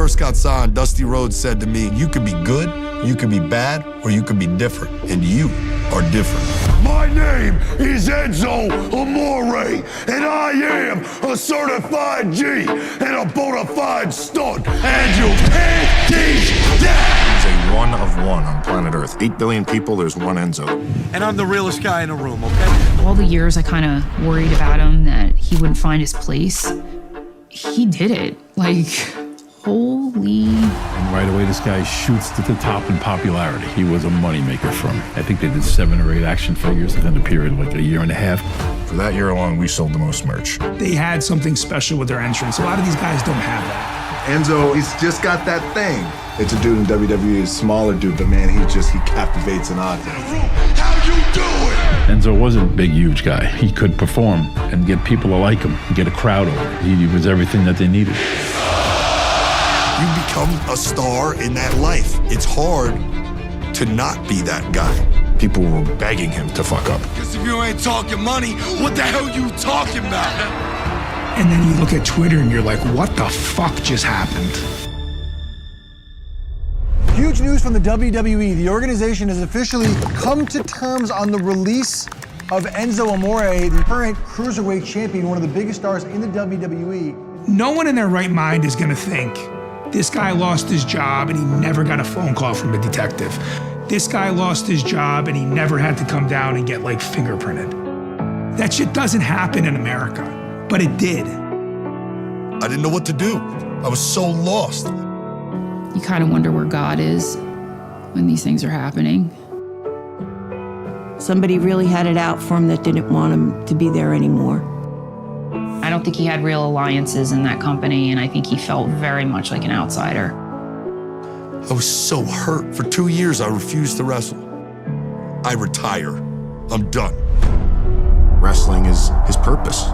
first got signed, Dusty Rhodes said to me, you could be good, you could be bad, or you could be different, and you are different. My name is Enzo Amore, and I am a certified G and a bona fide stunt, and you can't teach that! He's a one of one on planet Earth. 8 billion people, there's one Enzo. And I'm the realest guy in the room, okay? All the years I kind of worried about him, that he wouldn't find his place. He did it. Like, holy. And right away, this guy shoots to the top in popularity. He was a moneymaker for him. I think they did 7 or 8 action figures within a period of like a year and a half. For that year alone, we sold the most merch. They had something special with their entrance. A lot of these guys don't have that. Enzo, he's just got that thing. It's a dude in WWE, a smaller dude, but man, he captivates an audience. How you doing? Enzo wasn't a big, huge guy. He could perform and get people to like him, get a crowd over. He was everything that they needed. You become a star in that life. It's hard to not be that guy. People were begging him to fuck up. Because if you ain't talking money, what the hell you talking about? And then you look at Twitter and you're like, what the fuck just happened? Huge news from the WWE. The organization has officially come to terms on the release of Enzo Amore, the current cruiserweight champion, one of the biggest stars in the WWE. No one in their right mind is gonna think, this guy lost his job and he never got a phone call from a detective. This guy lost his job and he never had to come down and get like fingerprinted. That shit doesn't happen in America, but it did. I didn't know what to do. I was so lost. You kind of wonder where God is when these things are happening. Somebody really had it out for him that didn't want him to be there anymore. I don't think he had real alliances in that company, and I think he felt very much like an outsider. I was so hurt. For 2 years, I refused to wrestle. I retire. I'm done. Wrestling is his purpose.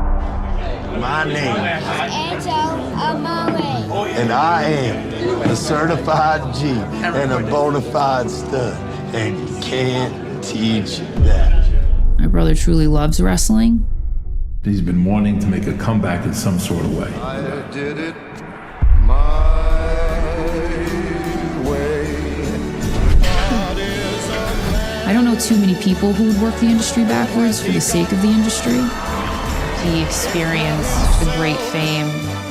My name Enzo Amore. and I am a certified G and a bona fide stud, and you can't teach that. My brother truly loves wrestling. He's been wanting to make a comeback in some sort of way. I did it my way. I don't know too many people who would work the industry backwards for the sake of the industry. He experienced the great fame,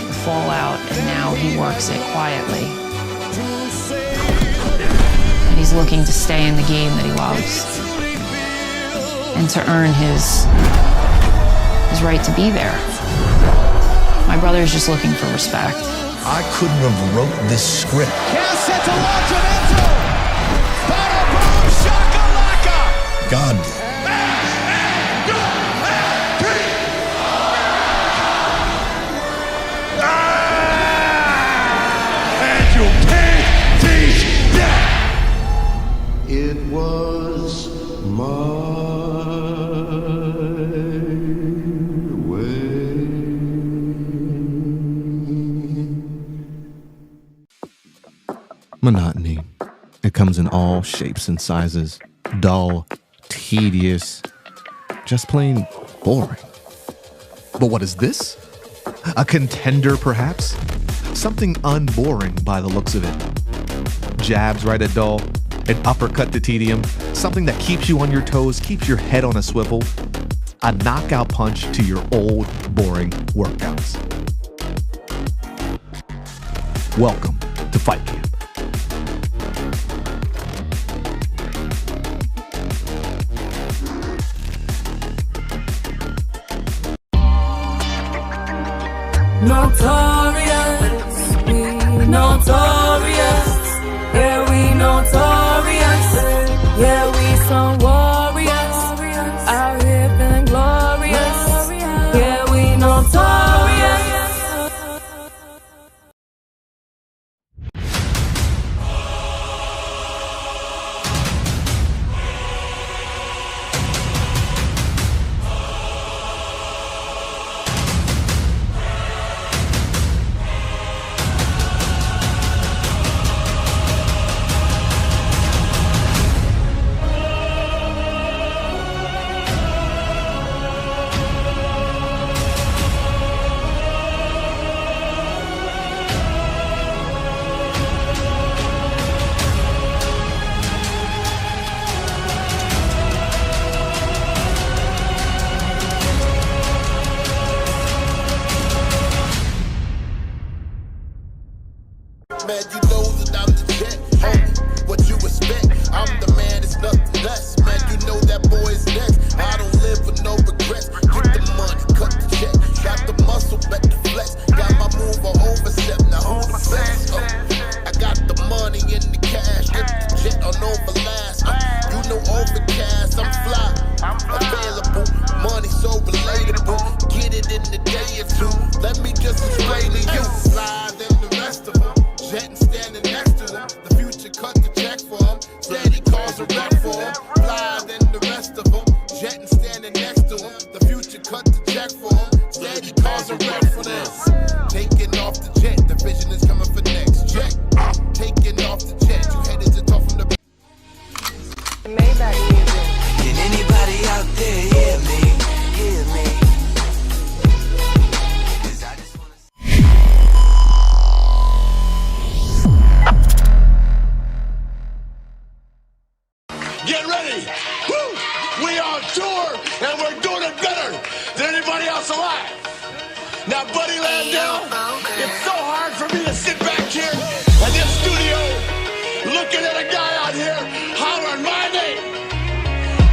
the fallout, and now he works it quietly. And he's looking to stay in the game that he loves and to earn his right to be there. My brother's just looking for respect. I couldn't have wrote this script. Set to launch of Enzo. Bada boom, shakalaka. God did. And you can't teach that. It was my monotony. It comes in all shapes and sizes. Dull, tedious, just plain boring. But what is this? A contender, perhaps? Something unboring by the looks of it. Jabs right at dull, an uppercut to tedium, something that keeps you on your toes, keeps your head on a swivel, a knockout punch to your old, boring workouts. Welcome to Fight Camp. Notorious, we notorious, yeah we notorious, yeah we some warriors, out here feeling glorious, yeah we notorious. looking at a guy out here hollering my name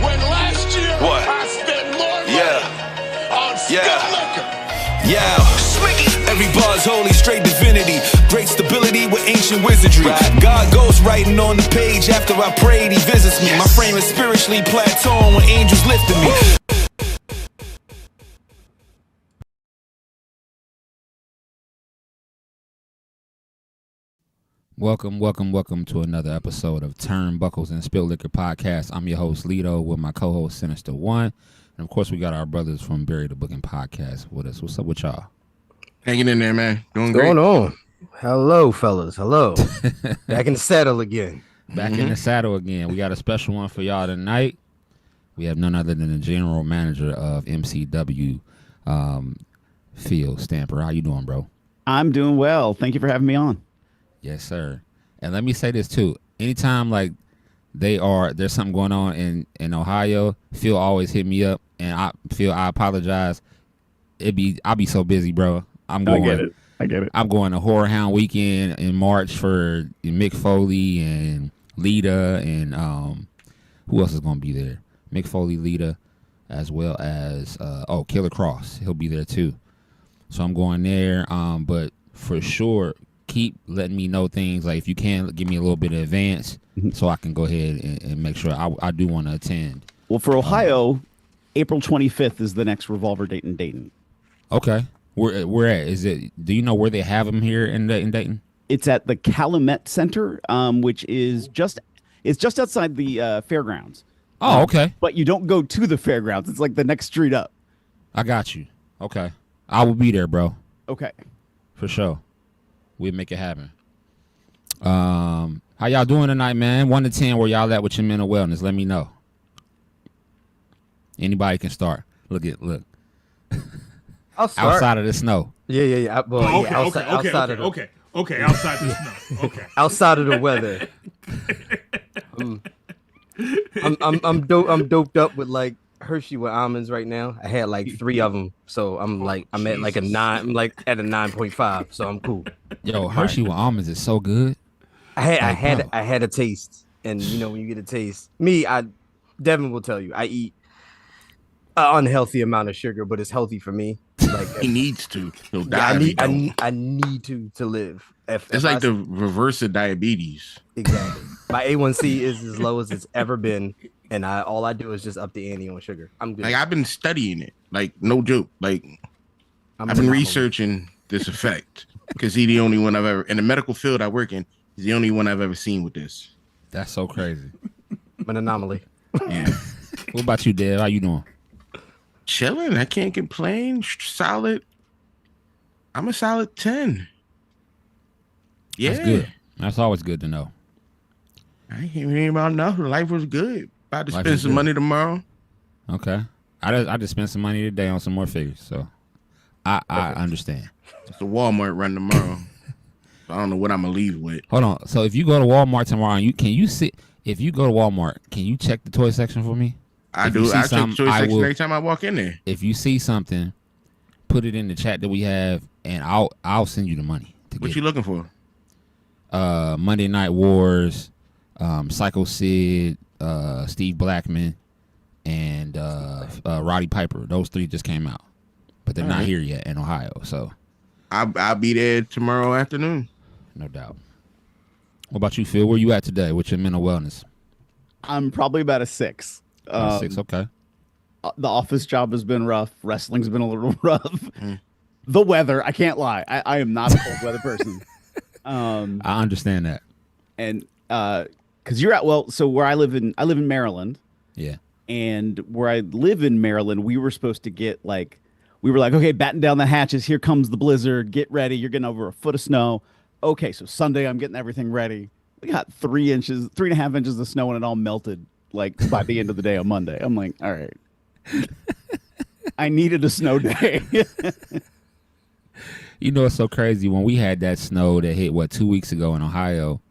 when last year I spent more money on Spilt liquor. Every bar's holy, straight divinity. Great stability with ancient wizardry. God goes writing on the page after I prayed, he visits me. My frame is spiritually plateauing when angels lifted me. Welcome to another episode of Turnbuckles and Spilt Liquor Podcast. I'm your host, Lito, with my co-host, Sinista1. And, of course, we got our brothers from Bury the Booking Podcast with us. What's up with y'all? Hanging in there, man. Doing great. What's going on? Hello, fellas. Hello. Back in the saddle again. Back in the saddle again. We got a special one for y'all tonight. We have none other than the general manager of MCW, Phil Stamper. How you doing, bro? I'm doing well. Thank you for having me on. Yes, sir. And let me say this too. Anytime like there's something going on in Ohio, Phil always hit me up, and I apologize. I'll be so busy, bro. I get it. I'm going to Horror Hound Weekend in March for Mick Foley and Lita, and who else is going to be there? Mick Foley, Lita, as well as Killer Cross. He'll be there too. So I'm going there. But for sure, keep letting me know things. Like if you can, give me a little bit of advance so I can go ahead and make sure I do want to attend. Well, for Ohio, April 25th is the next Revolver date in Dayton. Okay. Where at? Is it? Do you know where they have them here in Dayton? It's at the Calumet Center, which is just outside the fairgrounds. Oh, okay. But you don't go to the fairgrounds. It's like the next street up. I got you. Okay. I will be there, bro. Okay. For sure. We'll make it happen. How y'all doing tonight, man? 1 to 10, where y'all at with your mental wellness? Let me know. Anybody can start. Look. I'll start. Outside of the snow. Yeah. Outside of the snow. Okay. Outside of the weather. I'm doped up with like Hershey with almonds right now. I had like 3 of them, so I'm at like a 9. I'm like at a 9.5, so I'm cool. Yo, Hershey with almonds is so good. I had a taste, and you know when you get a taste, Devin will tell you I eat an unhealthy amount of sugar, but it's healthy for me. Like he needs to. He'll die. I need to live. It's like the reverse of diabetes. Exactly. My A1C is as low as it's ever been, and all I do is just up the ante on sugar. I'm good. Like I've been studying it. Like no joke. Like I've been researching this effect because he's the only one I've ever in the medical field I work in. He's the only one I've ever seen with this. That's so crazy. An anomaly. Yeah. What about you, Dad? How you doing? Chilling. I can't complain. Solid. I'm a solid 10. Yeah. That's good. That's always good to know. I ain't hearing about nothing. Life was good. About to spend some money tomorrow. Okay. I just spent some money today on some more figures, so I understand. It's a Walmart run tomorrow. So I don't know what I'm gonna leave with. Hold on. So if you go to Walmart tomorrow, if you go to Walmart, can you check the toy section for me? I do. I check the toy section every time I walk in there. If you see something, put it in the chat that we have, and I'll send you the money. What you looking for? Monday Night Wars, Psycho Sid, Steve Blackman, and Roddy Piper. Those 3 just came out, but they're not here yet in Ohio. So I'll be there tomorrow afternoon. No doubt. What about you, Phil? Where you at today? What's your mental wellness? I'm probably about a 6. 6, okay. The office job has been rough. Wrestling's been a little rough. The weather, I can't lie. I am not a cold weather person. I understand that. And because you're so where I live in Maryland. Yeah. And where I live in Maryland, we were supposed to get we were like, okay, batten down the hatches. Here comes the blizzard. Get ready. You're getting over a foot of snow. Okay, so Sunday I'm getting everything ready. We got 3.5 inches of snow, and it all melted like by the end of the day on Monday. I'm like, all right. I needed a snow day. You know, it's so crazy. When we had that snow that hit, 2 weeks ago in Ohio,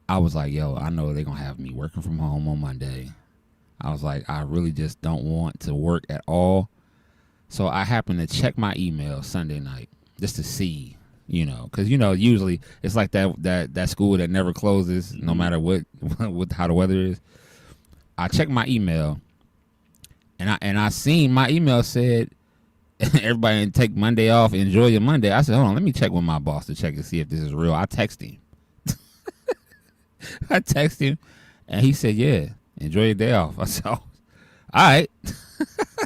I was like, yo, I know they're going to have me working from home on Monday. I was like, I really just don't want to work at all. So I happened to check my email Sunday night just to see You know, because usually it's like that school that never closes, no matter what how the weather is. I checked my email, and I seen my email said everybody take Monday off, enjoy your Monday. I said, hold on, let me check with my boss to check and see if this is real. I text him. And he said, yeah, enjoy your day off. I said, oh, all right.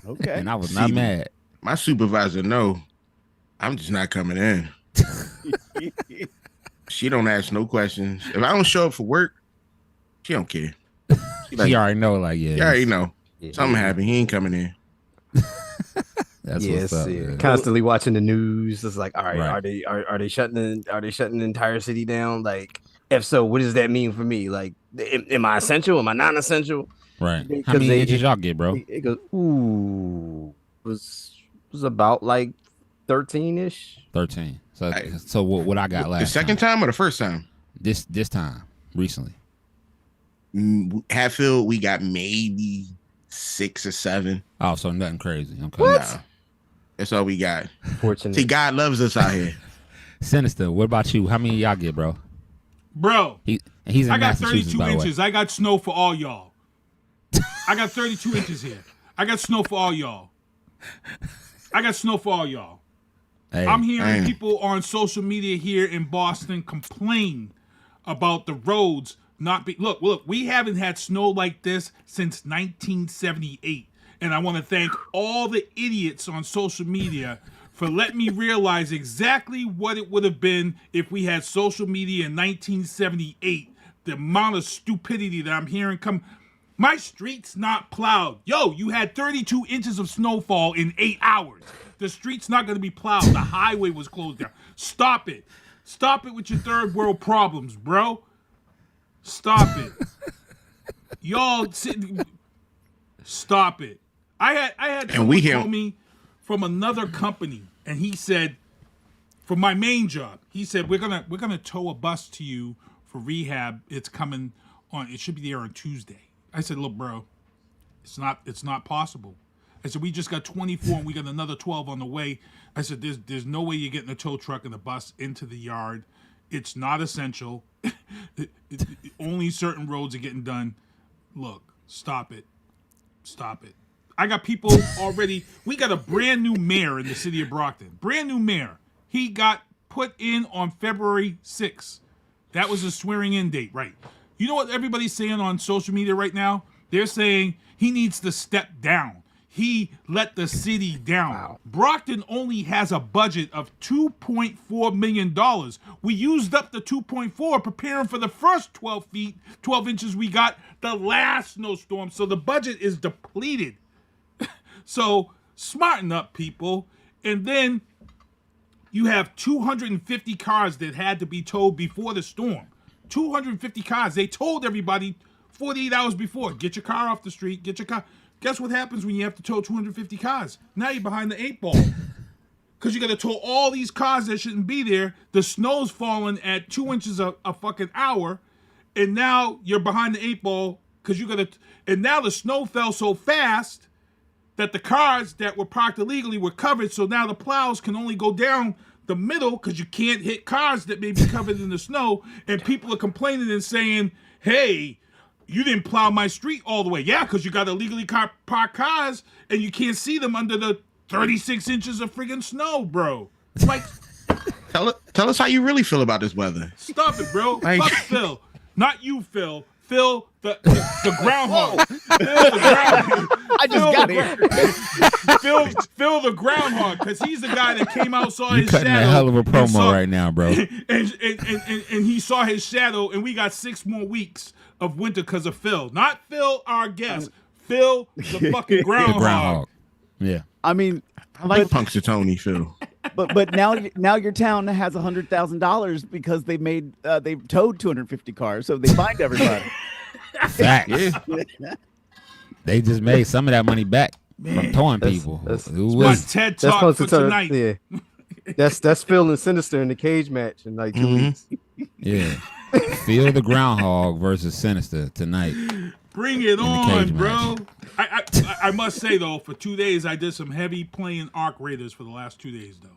Okay. And I was not mad. My supervisor I'm just not coming in. She don't ask no questions. If I don't show up for work, she don't care. She already know, like, yeah. You already know. Something happened. He ain't coming in. That's what's up. Man. Constantly watching the news. It's like, all right, are they shutting the entire city down? Like, if so, what does that mean for me? Like, am I essential? Am I non-essential? Right. How many inches y'all get, bro? It goes, was about like 13-ish. 13. So what I got last? The second time or the first time? This time recently. Hatfield, we got maybe 6 or 7. Oh, so nothing crazy. Okay. What? No. That's all we got. Fortunately. See, God loves us out here. Sinister, what about you? How many y'all get, bro? Bro, he's in I got Massachusetts, 32 inches. I got snow for all y'all. I got 32 inches here. I got snow for all y'all. Hey, I'm hearing people on social media here in Boston complain about the roads not be. Look, we haven't had snow like this since 1978. And I want to thank all the idiots on social media for letting me realize exactly what it would have been if we had social media in 1978. The amount of stupidity that I'm hearing come. My street's not plowed. Yo, you had 32 inches of snowfall in 8 hours. The street's not going to be plowed. The highway was closed down. Stop it. Stop it with your third world problems, bro. Stop it. Y'all, stop it. I had someone call me from another company, and he said, for my main job, he said, we're gonna tow a bus to you for rehab. It's coming on. It should be there on Tuesday. I said, look, bro, it's not possible. I said, we just got 24 and we got another 12 on the way. I said, there's no way you're getting a tow truck and a bus into the yard. It's not essential. Only certain roads are getting done. Look, stop it. Stop it. I got people already. We got a brand new mayor in the city of Brockton. Brand new mayor. He got put in on February 6th. That was his swearing in date, right? You know what everybody's saying on social media right now? They're saying he needs to step down. He let the city down. Wow. Brockton only has a budget of $2.4 million. We used up the 2.4 preparing for the first 12 inches we got the last snowstorm. So the budget is depleted. So smarten up, people. And then you have 250 cars that had to be towed before the storm. 250 cars. They told everybody 48 hours before, get your car off the street, get your car. Guess what happens when you have to tow 250 cars? Now you're behind the 8 ball. Because you got to tow all these cars that shouldn't be there. The snow's falling at 2 inches a fucking hour. And now you're behind the 8 ball because you got to. And now the snow fell so fast that the cars that were parked illegally were covered. So now the plows can only go down the middle because you can't hit cars that may be covered in the snow. And people are complaining and saying, hey, you didn't plow my street all the way. Yeah, because you got illegally parked cars and you can't see them under the 36 inches of friggin' snow, bro. Like, tell us how you really feel about this weather. Stop it, bro. Fuck Phil. Not you, Phil. Phil, the groundhog. Phil, the groundhog. I just got here. Phil, the groundhog, because he's the guy that came out, saw You're his cutting shadow. a hell of a promo right now, bro. And he saw his shadow, and we got 6 more weeks of winter because of Phil. Not Phil, our guest. Phil, the fucking groundhog. The groundhog. Yeah. I mean, I like Punxsutawney Phil. But now your town has $100,000 because they've towed 250 cars, so they find everybody. Facts. Yeah. They just made some of that money back from towing people. That's TED Talk for tonight. Yeah. That's Phil and Sinister in the cage match in like 2 weeks. Yeah. Phil the Groundhog versus Sinister tonight. Bring it on, bro. I must say, though, for 2 days, I did some heavy playing Arc Raiders for the last 2 days, though.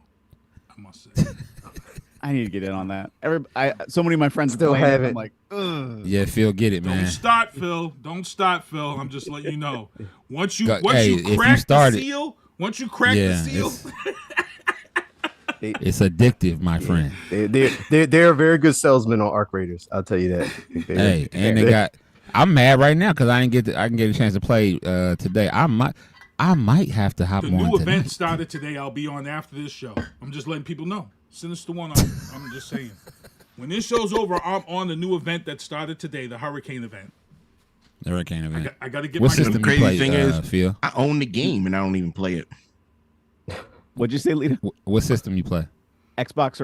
I must say. I need to get in on that. So many of my friends Still have haven't. I'm like, ugh. Yeah, Phil, get it, man. Don't start, Phil. Don't start, Phil. I'm just letting you know. Once you Hey, crack if you started- the seal, once you crack the seal. It's addictive, my friend. They're very good salesmen on Arc Raiders. I'll tell you that. Hey, and they got. I'm mad right now because I didn't get. I can get a chance to play today. I might have to hop The on new tonight. event started today. I'll be on after this show. I'm just letting people know. Sinista1, I'm just saying. When this show's over, I'm on the new event that started today, the Hurricane event. The Hurricane event. I got to get What my system The you crazy play, thing is, Phil? I own the game and I don't even play it. What'd you say, Lito? What system you play? Xbox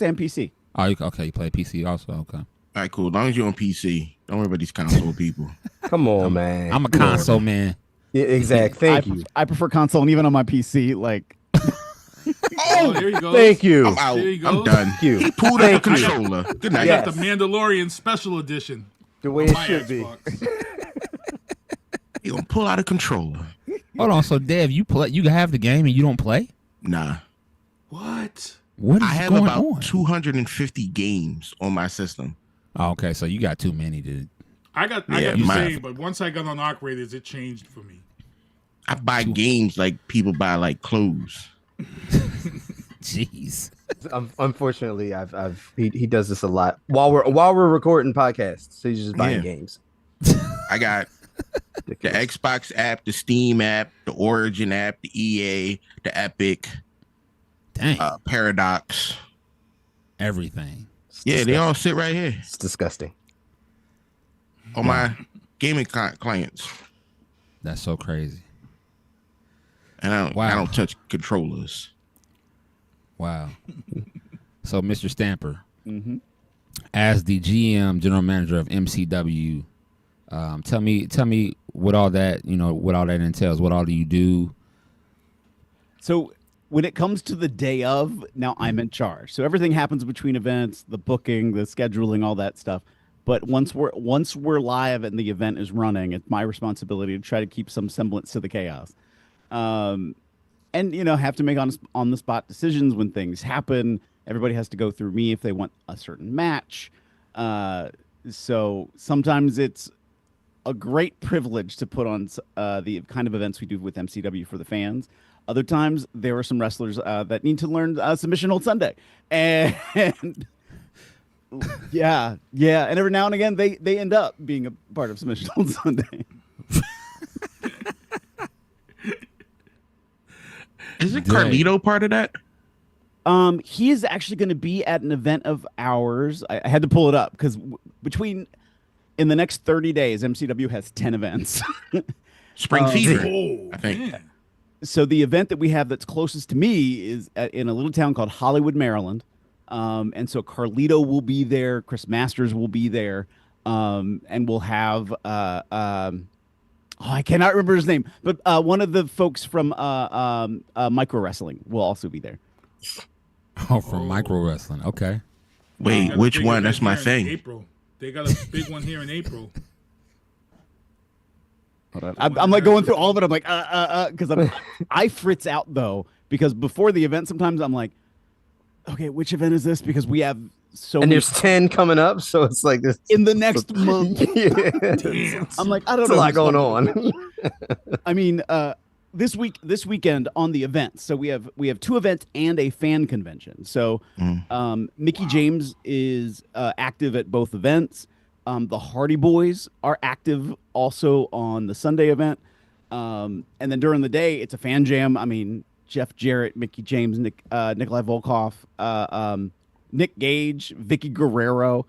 and PC. Oh, you play PC also. Okay. All right, cool. As long as you're on PC, don't worry about these console people. Come on, man. I'm a console man. Yeah, exactly. Thank you. I prefer console, and even on my PC, like. Oh, there you go. Thank you. I'm out. There you go. I'm done. Thank you. He pulled out the controller. Good I night. got the Mandalorian special edition. The way on it my should be. Xbox. He gonna pull out a controller. Hold on. So, Dev, you play? You have the game and you don't play? Nah. What? What is I have going about on? 250 games on my system. Oh, okay, so you got too many, dude. I got Yeah, the my- same, but once I got on Arc Raiders, it changed for me. I buy games like people buy like clothes. Jeez. Unfortunately, he does this a lot while we're recording podcasts. So he's just buying games. I got the Xbox app, the Steam app, the Origin app, the EA, the Epic, Paradox, everything. Yeah, they all sit right here. It's disgusting. On my gaming clients. That's so crazy. And I don't touch controllers. Wow. So, Mr. Stamper, as the GM, general manager of MCW, tell me what all that entails. What all do you do? So, when it comes to the day of, now I'm in charge. So everything happens between events, the booking, the scheduling, all that stuff. But once we're live and the event is running, it's my responsibility to try to keep some semblance to the chaos. And have to make on the spot decisions when things happen. Everybody has to go through me if they want a certain match. So sometimes it's a great privilege to put on the kind of events we do with MCW for the fans. Other times there are some wrestlers that need to learn Submission Hold Sunday, and yeah, and every now and again they end up being a part of Submission Hold Sunday. Isn't Carlito part of that? He is actually going to be at an event of ours. I had to pull it up because in the next 30 days, MCW has 10 events. Spring Fever, I think. Man. So the event that we have that's closest to me is in a little town called Hollywood, Maryland. And so Carlito will be there. Chris Masters will be there. And we'll have, I cannot remember his name, but one of the folks from Micro Wrestling will also be there. Oh, from Micro Wrestling. Okay. Wait, which one? That's my thing. April. They got a big one here in April. Hold on. I'm like going through all of it. I'm like, because I fritz out though, because before the event, sometimes I'm like, okay, which event is this? Because we have so and many. There's 10 coming up, so it's like this in the next month. Yeah. I'm like, I don't It's know. a lot going on. I mean, this weekend on the events. So we have 2 events and a fan convention. So Mickey James is active at both events. The Hardy Boys are active also on the Sunday event. And then during the day, it's a fan jam. I mean, Jeff Jarrett, Mickey James, Nikolai Volkov, Nick Gage, Vicky Guerrero,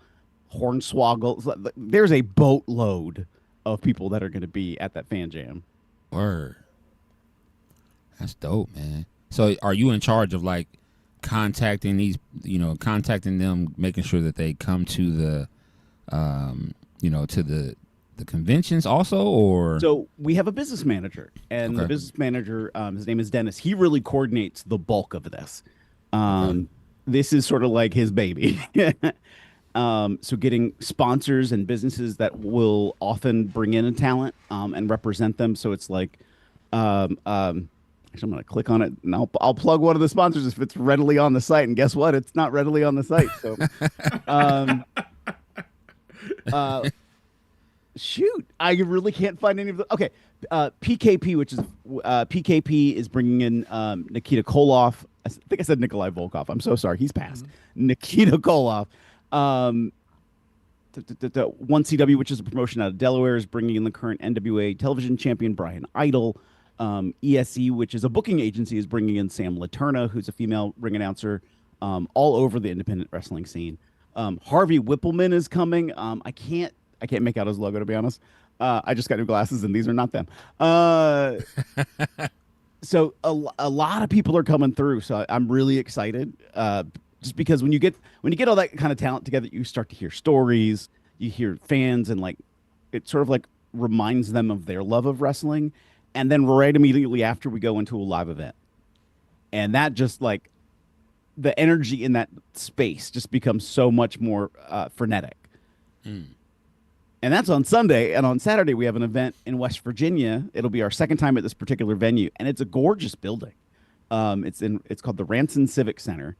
Hornswoggle. There's a boatload of people that are going to be at that fan jam. Word. That's dope, man. So are you in charge of like contacting them, making sure that they come to the to the conventions also, or? So we have a business manager, and the business manager, his name is Dennis. He really coordinates the bulk of this. This is sort of like his baby. So getting sponsors and businesses that will often bring in a talent and represent them. So it's like Actually, I'm going to click on it, and I'll plug one of the sponsors if it's readily on the site. And guess what? It's not readily on the site. So, shoot, I really can't find any of the. Okay, PKP, which is PKP, is bringing in Nikita Koloff. I think I said Nikolai Volkov. I'm so sorry. He's passed. Nikita Koloff. 1CW, which is a promotion out of Delaware, is bringing in the current NWA television champion Brian Idol. ESE, which is a booking agency, is bringing in Sam Laterna, who's a female ring announcer, all over the independent wrestling scene. Harvey Whippleman is coming. I can't make out his logo, to be honest. I just got new glasses, and these are not them. So a lot of people are coming through. So I'm really excited. Just because when you get all that kind of talent together, you start to hear stories, you hear fans, and like it sort of like reminds them of their love of wrestling. And then right immediately after, we go into a live event. And that just like the energy in that space just becomes so much more frenetic. And that's on Sunday. And on Saturday, we have an event in West Virginia. It'll be our second time at this particular venue. And it's a gorgeous building. It's called the Ranson Civic Center.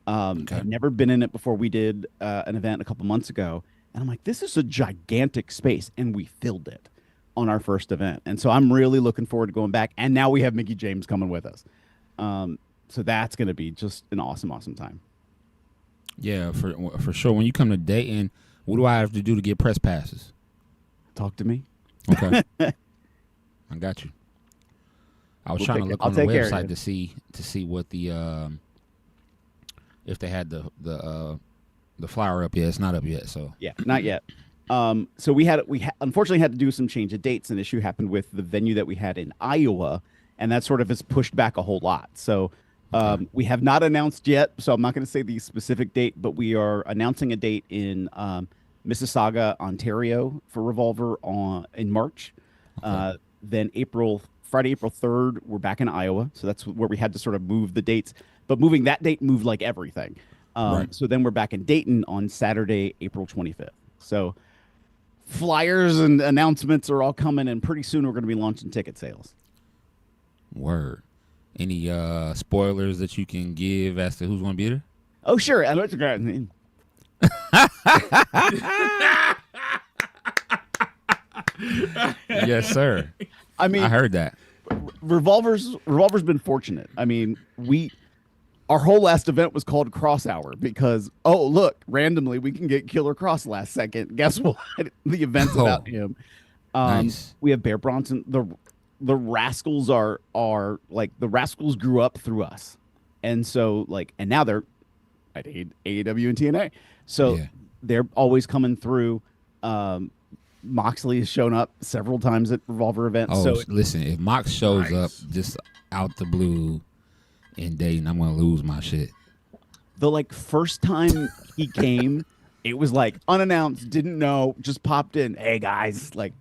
I've never been in it before. We did an event a couple months ago. And I'm like, this is a gigantic space. And we filled it on our first event. And so I'm really looking forward to going back. And now we have Mickey James coming with us. So that's going to be just an awesome, awesome time. Yeah, for sure. When you come to Dayton, what do I have to do to get press passes? Talk to me. Okay. I got you. I was trying to look on the website to see what the if they had the flyer up yet. It's not up yet, so yeah, not yet. So we unfortunately had to do some change of dates. An issue happened with the venue that we had in Iowa, and that sort of has pushed back a whole lot. So we have not announced yet, so I'm not going to say the specific date, but we are announcing a date in Mississauga, Ontario for Revolver in March. Then Friday, April 3rd, we're back in Iowa. So that's where we had to sort of move the dates. But moving that date moved like everything. Right. So then we're back in Dayton on Saturday, April 25th. So flyers and announcements are all coming, and pretty soon we're going to be launching ticket sales. Word. Any spoilers that you can give as to who's going to be there? Oh, sure. I know it's a great name. Yes, sir. I mean, I heard that. Revolver's been fortunate. I mean, our whole last event was called Cross Hour because, oh, look, randomly we can get Killer Cross last second. Guess what? The event's about him. Nice. We have Bear Bronson. The Rascals are like, the Rascals grew up through us. And so like, and now they're at AEW and TNA. So they're always coming through. Moxley has shown up several times at Revolver events. Oh, so listen, if Mox shows up just out the blue in Dayton, I'm gonna lose my shit. The like first time he came, it was like unannounced, didn't know, just popped in. Hey guys, like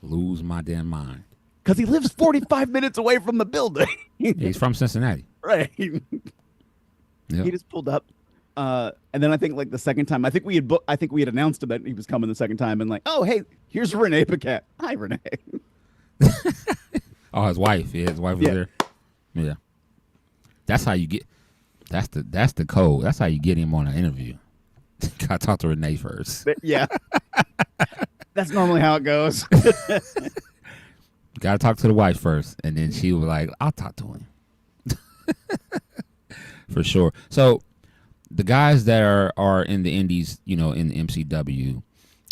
lose my damn mind. Because he lives 45 minutes away from the building. He's from Cincinnati, right? Yep. He just pulled up, and then I think like the second time, I think we had announced him that he was coming the second time, and like, oh hey, here's Renee Paquette. Hi Renee. Oh, his wife. Yeah, his wife was there. Yeah. That's how you get. That's the code. That's how you get him on an interview. Gotta talk to Renee first. Yeah, that's normally how it goes. Gotta talk to the wife first, and then she was like, "I'll talk to him." For sure. So, the guys that are in the indies, in the MCW,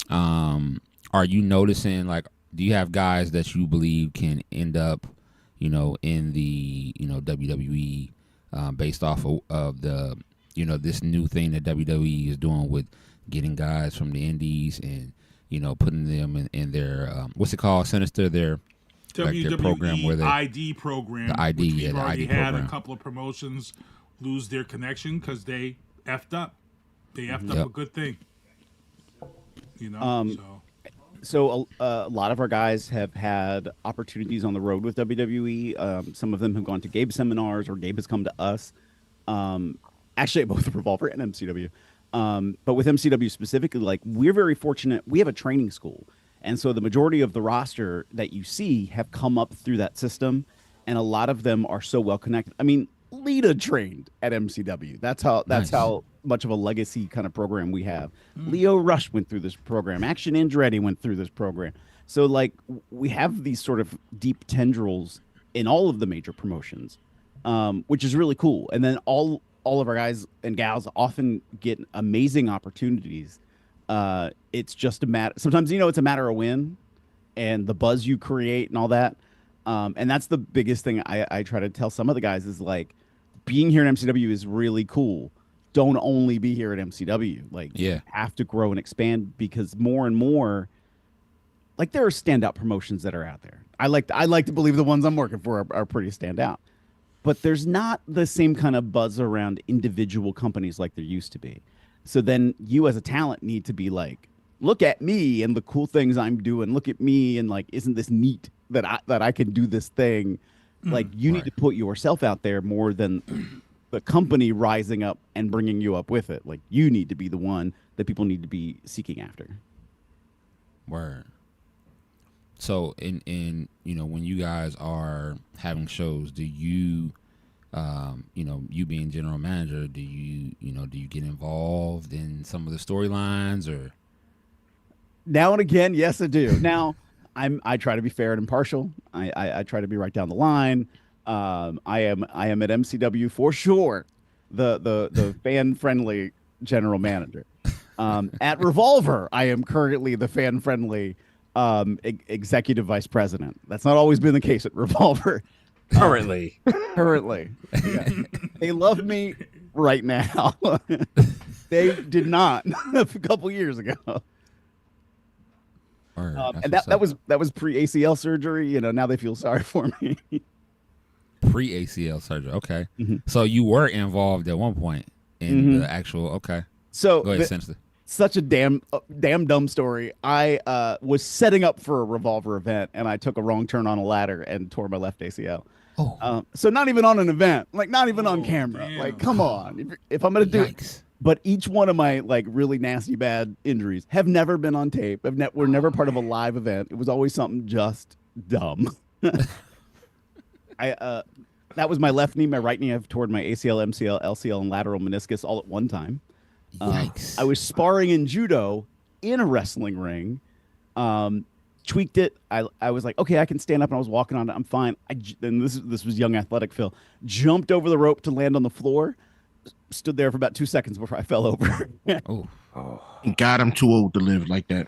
are you noticing like? Do you have guys that you believe can end up, in the WWE? Based off of the, this new thing that WWE is doing with getting guys from the indies and, putting them in their, what's it called? Sinister, their WWE program where they, ID program. The ID, which we've the already ID had program. a couple of promotions lose their connection because they effed up. They effed up a good thing. So a lot of our guys have had opportunities on the road with WWE. Some of them have gone to Gabe seminars, or Gabe has come to us. Actually, at both Revolver and MCW. But with MCW specifically, like, we're very fortunate. We have a training school. And so the majority of the roster that you see have come up through that system. and a lot of them are so well connected. I mean, Lita trained at MCW. That's how much of a legacy kind of program we have. Leo Rush went through this program. Action Andretti went through this program. So like we have these sort of deep tendrils in all of the major promotions, which is really cool. And then all of our guys and gals often get amazing opportunities. It's just a matter. Sometimes it's a matter of when, and the buzz you create and all that. And that's the biggest thing I try to tell some of the guys is like, being here at MCW is really cool. Don't only be here at MCW. Like, you have to grow and expand, because more and more, like, there are standout promotions that are out there. I like to believe the ones I'm working for are pretty standout, but there's not the same kind of buzz around individual companies like there used to be. So then you as a talent need to be like, look at me and the cool things I'm doing. Look at me and like, isn't this neat that I can do this thing? Like, you need to put yourself out there more than the company rising up and bringing you up with it. Like, you need to be the one that people need to be seeking after. Word. So in when you guys are having shows, do you you being general manager, do you get involved in some of the storylines? Or now and again, yes, I do. Now I try to be fair and impartial. I try to be right down the line. I am at MCW for sure, the fan friendly general manager. At Revolver, I am currently the fan friendly executive vice president. That's not always been the case at Revolver. Currently. Yeah. They love me right now. They did not a couple years ago. And that was pre-ACL surgery. Now they feel sorry for me. Pre-ACL surgery. Okay. Mm-hmm. So you were involved at one point in the actual. Okay. So go ahead, Sensei. Such a damn dumb story. I was setting up for a Revolver event, and I took a wrong turn on a ladder and tore my left ACL. Oh. So not even on an event, like not even on camera. Damn. Like, come on. If I'm gonna do it. But each one of my like really nasty bad injuries have never been on tape. Were never part of a live event. It was always something just dumb. That was my left knee. My right knee, I've torn my ACL, MCL, LCL, and lateral meniscus all at one time. Yikes. I was sparring in judo in a wrestling ring. Tweaked it. I was like, okay, I can stand up, and I was walking on it. I'm fine. And this was young athletic Phil. Jumped over the rope to land on the floor. Stood there for about 2 seconds before I fell over. Oh. God, I'm too old to live like that.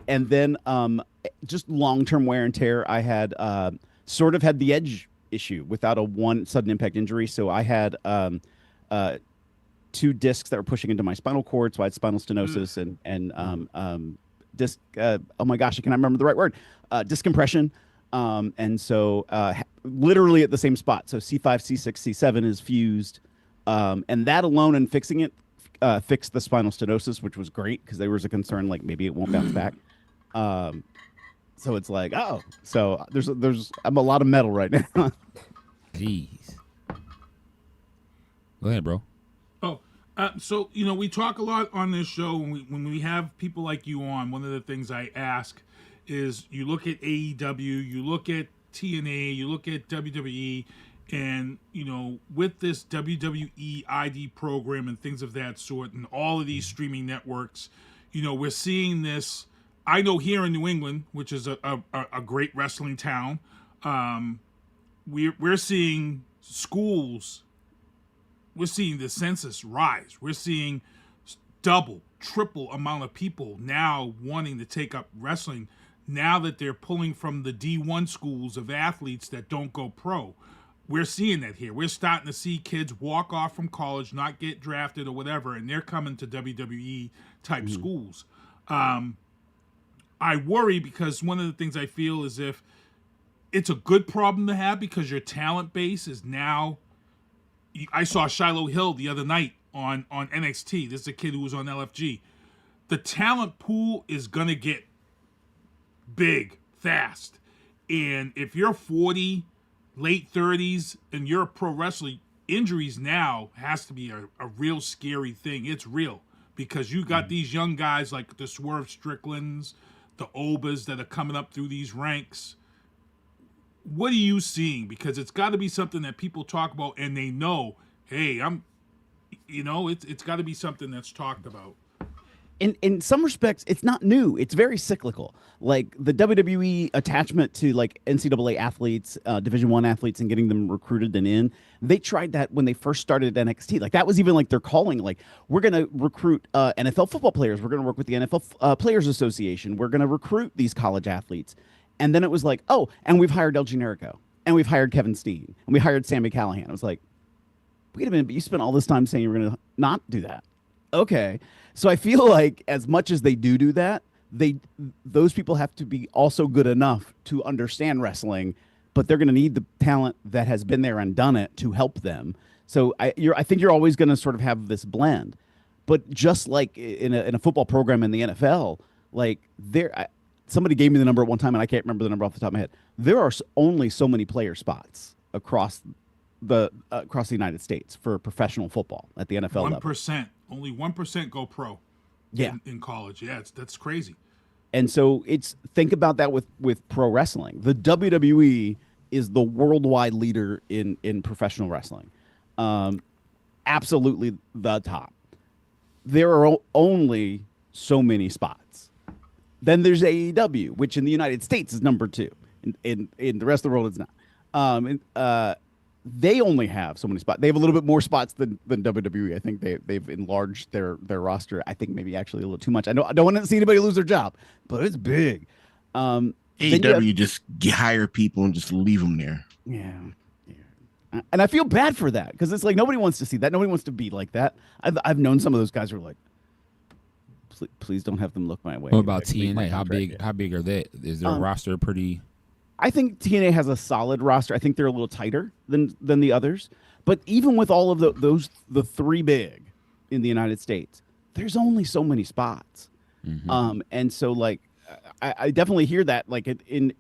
And then just long-term wear and tear. I had sort of had the edge issue without a one sudden impact injury. So I had 2 discs that were pushing into my spinal cord. So I had spinal stenosis and disc. Oh my gosh, I can't remember the right word. Disc compression. And so literally at the same spot. So C5, C6, C7 is fused. And that alone and fixing it fixed the spinal stenosis, which was great because there was a concern like maybe it won't bounce back. So it's like, so I'm a lot of metal right now. Jeez. Go ahead, bro. So, we talk a lot on this show when we have people like you on. One of the things I ask is you look at AEW, you look at TNA, you look at WWE, and, with this WWE ID program and things of that sort and all of these streaming networks, we're seeing this. I know here in New England, which is a great wrestling town, we're seeing schools. We're seeing the census rise. We're seeing double, triple amount of people now wanting to take up wrestling now that they're pulling from the D1 schools of athletes that don't go pro. We're seeing that here. We're starting to see kids walk off from college, not get drafted or whatever, and they're coming to WWE type schools. I worry because one of the things I feel is if it's a good problem to have because your talent base is now. I saw Shiloh Hill the other night on NXT. This is a kid who was on LFG. The talent pool is going to get big fast. And if you're 40, late 30s, and you're a pro wrestler, injuries now has to be a real scary thing. It's real because you got these young guys like the Swerve Stricklands, the Obas that are coming up through these ranks. what are you seeing? Because it's got to be something that people talk about and they know, hey, it's got to be something that's talked about. In some respects, it's not new. It's very cyclical. Like the WWE attachment to like NCAA athletes, Division I athletes, and getting them recruited and in. They tried that when they first started at NXT. Like that was even like their calling. Like we're going to recruit NFL football players. We're going to work with the NFL Players Association. We're going to recruit these college athletes. And then it was like, oh, and we've hired El Generico, and we've hired Kevin Steen, and we hired Sammy Callahan. I was like, wait a minute, but you spent all this time saying you were going to not do that. Okay. So I feel like as much as they do that, those people have to be also good enough to understand wrestling, but they're going to need the talent that has been there and done it to help them. So I think you're always going to sort of have this blend. But just like in a football program in the NFL, like somebody gave me the number at one time, and I can't remember the number off the top of my head. There are only so many player spots across the United States for professional football at the NFL level. 1%. Only 1% go pro. Yeah. In college. Yeah, that's crazy. And so think about that with pro wrestling. The WWE is the worldwide leader in professional wrestling. Absolutely the top. There are only so many spots. Then there's AEW, which in the United States is number 2. In the rest of the world, it's not. They only have so many spots. They have a little bit more spots than WWE. I think they've enlarged their roster. I think maybe actually a little too much. I don't want to see anybody lose their job, but it's big. AEW just hire people and just leave them there. Yeah. And I feel bad for that because it's like nobody wants to see that. Nobody wants to be like that. I've known some of those guys who are like, please don't have them look my way. What about TNA? How big are they? Is their roster pretty? I think TNA has a solid roster. I think they're a little tighter than the others. But even with all of the 3 big in the United States, there's only so many spots. Mm-hmm. And so like I definitely hear that. Like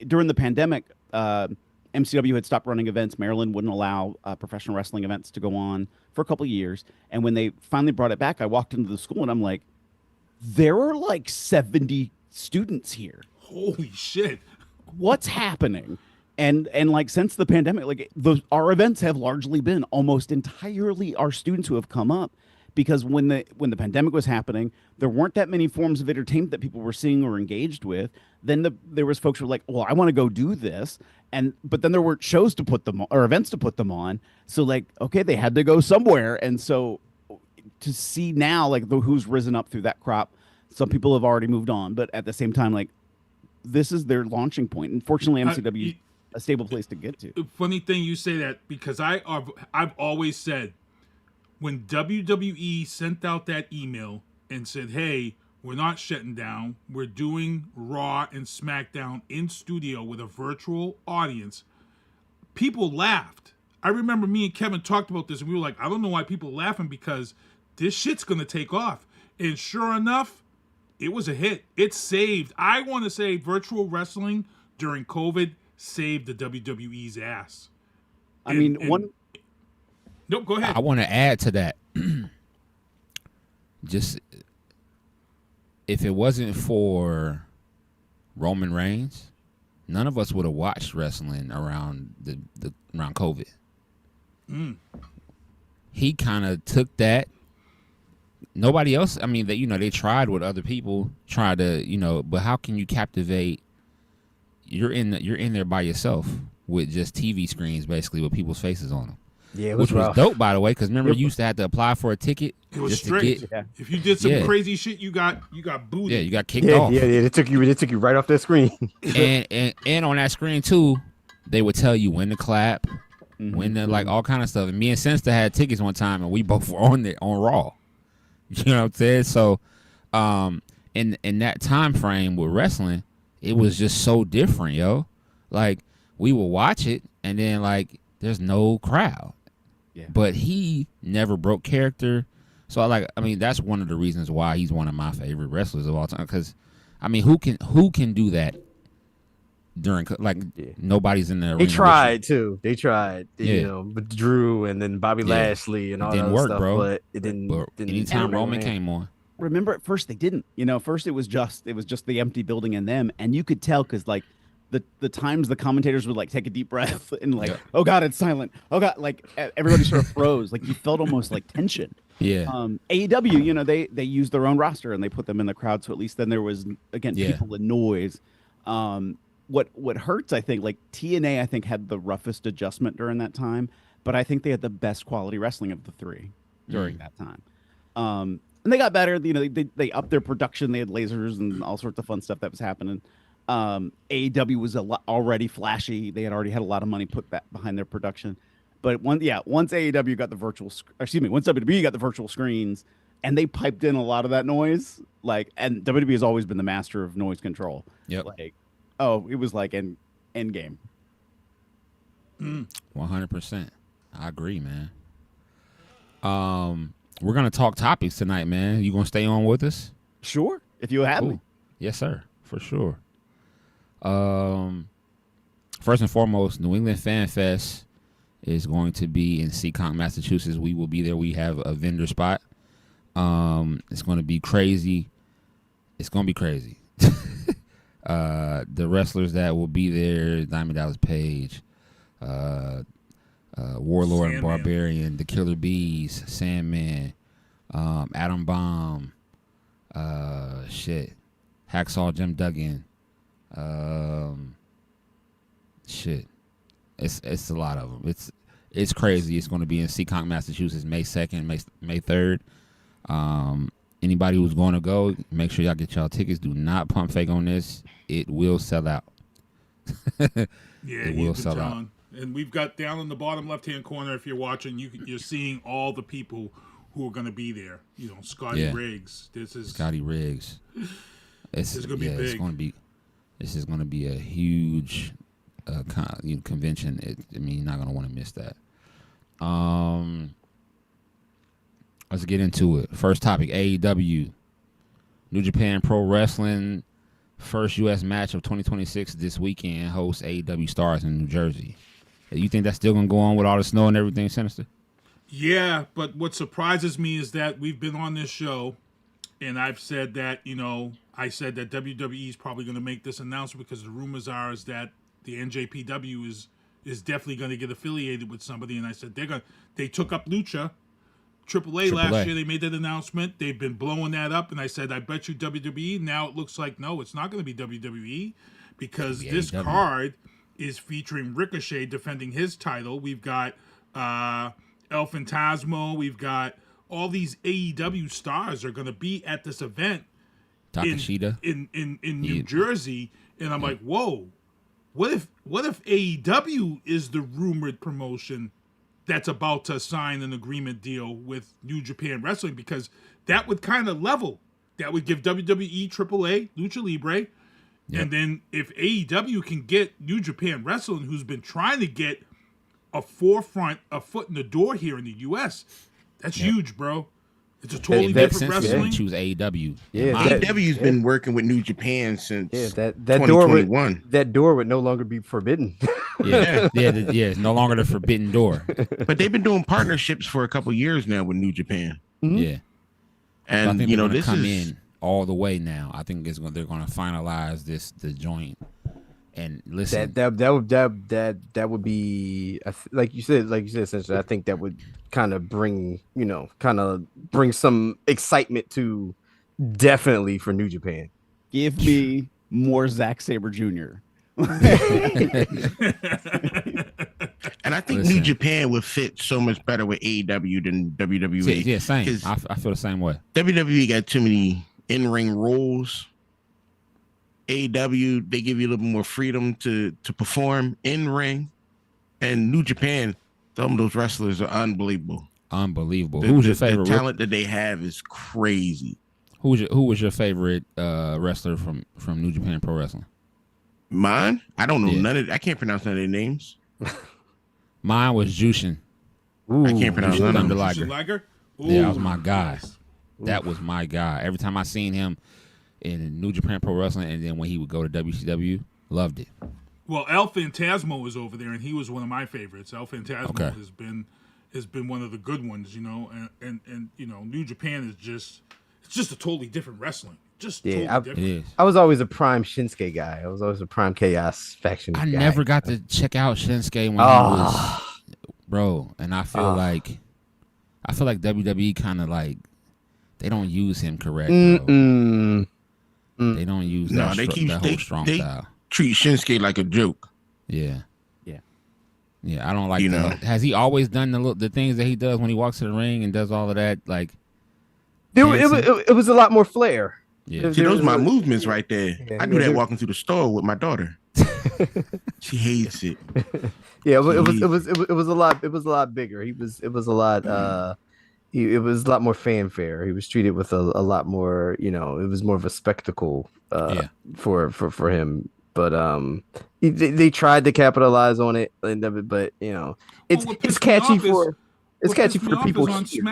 during the pandemic, MCW had stopped running events. Maryland wouldn't allow professional wrestling events to go on for a couple of years. And when they finally brought it back, I walked into the school and I'm like, there are like 70 students here. Holy shit. What's happening? And like since the pandemic, like our events have largely been almost entirely our students who have come up, because when the pandemic was happening, there weren't that many forms of entertainment that people were seeing or engaged with. Then there was folks who were like, well, I want to go do this, but then there weren't shows to put them on, or events to put them on. So like, okay, they had to go somewhere, and so to see now like who's risen up through that crop, some people have already moved on, but at the same time, like, this is their launching point. And fortunately, MCW is a stable place to get to. Funny thing you say that, because I've always said when WWE sent out that email and said, hey, we're not shutting down, we're doing Raw and SmackDown in studio with a virtual audience, people laughed. I remember me and Kevin talked about this, and we were like, I don't know why people are laughing, because this shit's going to take off. And sure enough, it was a hit. It saved. I want to say virtual wrestling during COVID saved the WWE's ass. Nope, go ahead. I want to add to that. Just if it wasn't for Roman Reigns, none of us would have watched wrestling around around COVID. He kind of took that. Nobody else, I mean, they tried with other people, tried to, but how can you captivate? You're in there by yourself with just TV screens, basically, with people's faces on them. Yeah, it was was rough. Dope, by the way, because remember you used to have to apply for a ticket. It was strict. If you did some crazy shit, you got booted. Yeah, you got kicked off. Yeah, they took you right off that screen. and on that screen too, they would tell you when to clap, when to like all kind of stuff. And me and Sensta had tickets one time, and we both were on Raw. You know what I'm saying? So, in that time frame with wrestling, it was just so different, yo. Like we would watch it, and then like there's no crowd. Yeah. But he never broke character. So that's one of the reasons why he's one of my favorite wrestlers of all time. Because, who can do that during nobody's in the arena? They tried too. They tried, with Drew and then Bobby Lashley and all that stuff, bro. But it didn't. Anytime Roman came on. Remember, at first they didn't. First it was just the empty building and them, and you could tell because like the times the commentators would like take a deep breath and like, oh God, it's silent. Oh God, like everybody sort of froze. Like you felt almost like tension. Yeah. AEW, you know, they used their own roster and they put them in the crowd, so at least then there was again people and noise. What hurts, I think, like TNA, I think had the roughest adjustment during that time, but I think they had the best quality wrestling of the three during that time. And they got better. You know, they upped their production. They had lasers and all sorts of fun stuff that was happening. AEW was already flashy. They had already had a lot of money put back behind their production. But once AEW got the once WWE got the virtual screens and they piped in a lot of that noise, like, and WWE has always been the master of noise control. Yep. Like, it was like end game. 100%. I agree, man. We're gonna talk topics tonight, man. You gonna stay on with us? Sure, if you have me. Yes, sir, for sure. First and foremost, New England Fan Fest is going to be in Seekonk, Massachusetts. We will be there. We have a vendor spot. It's going to be crazy. It's going to be crazy. The wrestlers that will be there: Diamond Dallas Page, Warlord and Barbarian, the Killer Bees, Sandman, Adam Bomb, Hacksaw Jim Duggan, It's a lot of them. It's crazy. It's going to be in Seekonk, Massachusetts, May 2nd, May 3rd. Anybody who's going to go, make sure y'all get y'all tickets. Do not pump fake on this. It will sell out. It will sell out. And we've got down in the bottom left-hand corner, if you're watching, you're seeing all the people who are going to be there. You know, Scotty Riggs. Scotty Riggs. This is going to be big. This is going to be a huge convention. You're not going to want to miss that. Let's get into it. First topic, AEW. New Japan Pro Wrestling. First U.S. match of 2026 this weekend hosts AEW Stars in New Jersey. You think that's still going to go on with all the snow and everything, Sinister? Yeah, but what surprises me is that we've been on this show, and I've said that, I said that WWE is probably going to make this announcement because the rumors are is that the NJPW is definitely going to get affiliated with somebody, and I said they took up Lucha. AAA last year, they made that announcement. They've been blowing that up, and I said, I bet you WWE. Now it looks like, no, it's not going to be WWE because this card is featuring Ricochet defending his title. We've got El Phantasmo. We've got all these AEW stars are going to be at this event Takashita in New Jersey, and I'm like, whoa, what if AEW is the rumored promotion that's about to sign an agreement deal with New Japan Wrestling? Because that would kind of level. That would give WWE, AAA, Lucha Libre. Yep. And then if AEW can get New Japan Wrestling, who's been trying to get a foot in the door here in the U.S., that's huge, bro. It's a totally different wrestling. Choose AEW. Yeah, AEW's been working with New Japan since 2021. That door would no longer be forbidden. It's no longer the forbidden door. But they've been doing partnerships for a couple years now with New Japan. Mm-hmm. Yeah, and I think this come in all the way now. I think they're going to finalize the joint. And listen, that would be like you said, essentially. I think that would kind of bring some excitement to definitely for New Japan. Give me more Zack Sabre Jr. And I think New Japan would fit so much better with AEW than WWE. Yeah, same. I feel the same way. WWE got too many in-ring roles. AEW, they give you a little more freedom to perform in ring, and New Japan, some of those wrestlers are unbelievable. Who's your favorite? The talent that they have is crazy. Who was your favorite wrestler from New Japan Pro Wrestling? Mine? I don't know I can't pronounce none of their names. Mine was Jushin. I can't pronounce none of them. Yeah, that was my guy. That was my guy. Every time I seen him in New Japan Pro Wrestling, and then when he would go to WCW, loved it. Well, El Phantasmo was over there, and he was one of my favorites. El Phantasmo has been one of the good ones, and New Japan is just a totally different wrestling. Just yeah. totally I was always a Prime Shinsuke guy. I was always a Prime Chaos faction. I guy. never got to check out Shinsuke when he was, bro. And I feel like WWE kind of like they don't use him correct. Bro. They don't use that whole strong style. Treat Shinsuke like a joke. Yeah. Yeah, I don't like that. Has he always done the things that he does when he walks to the ring and does all of that? Like, it was a lot more flair. Yeah, see, those my movements right there. I do that walking through the store with my daughter. She hates it. Yeah, it was a lot. It was a lot bigger. It was a lot. It was a lot more fanfare. He was treated with a lot more. It was more of a spectacle. For him. But they tried to capitalize on it, but it's catchy for people on here.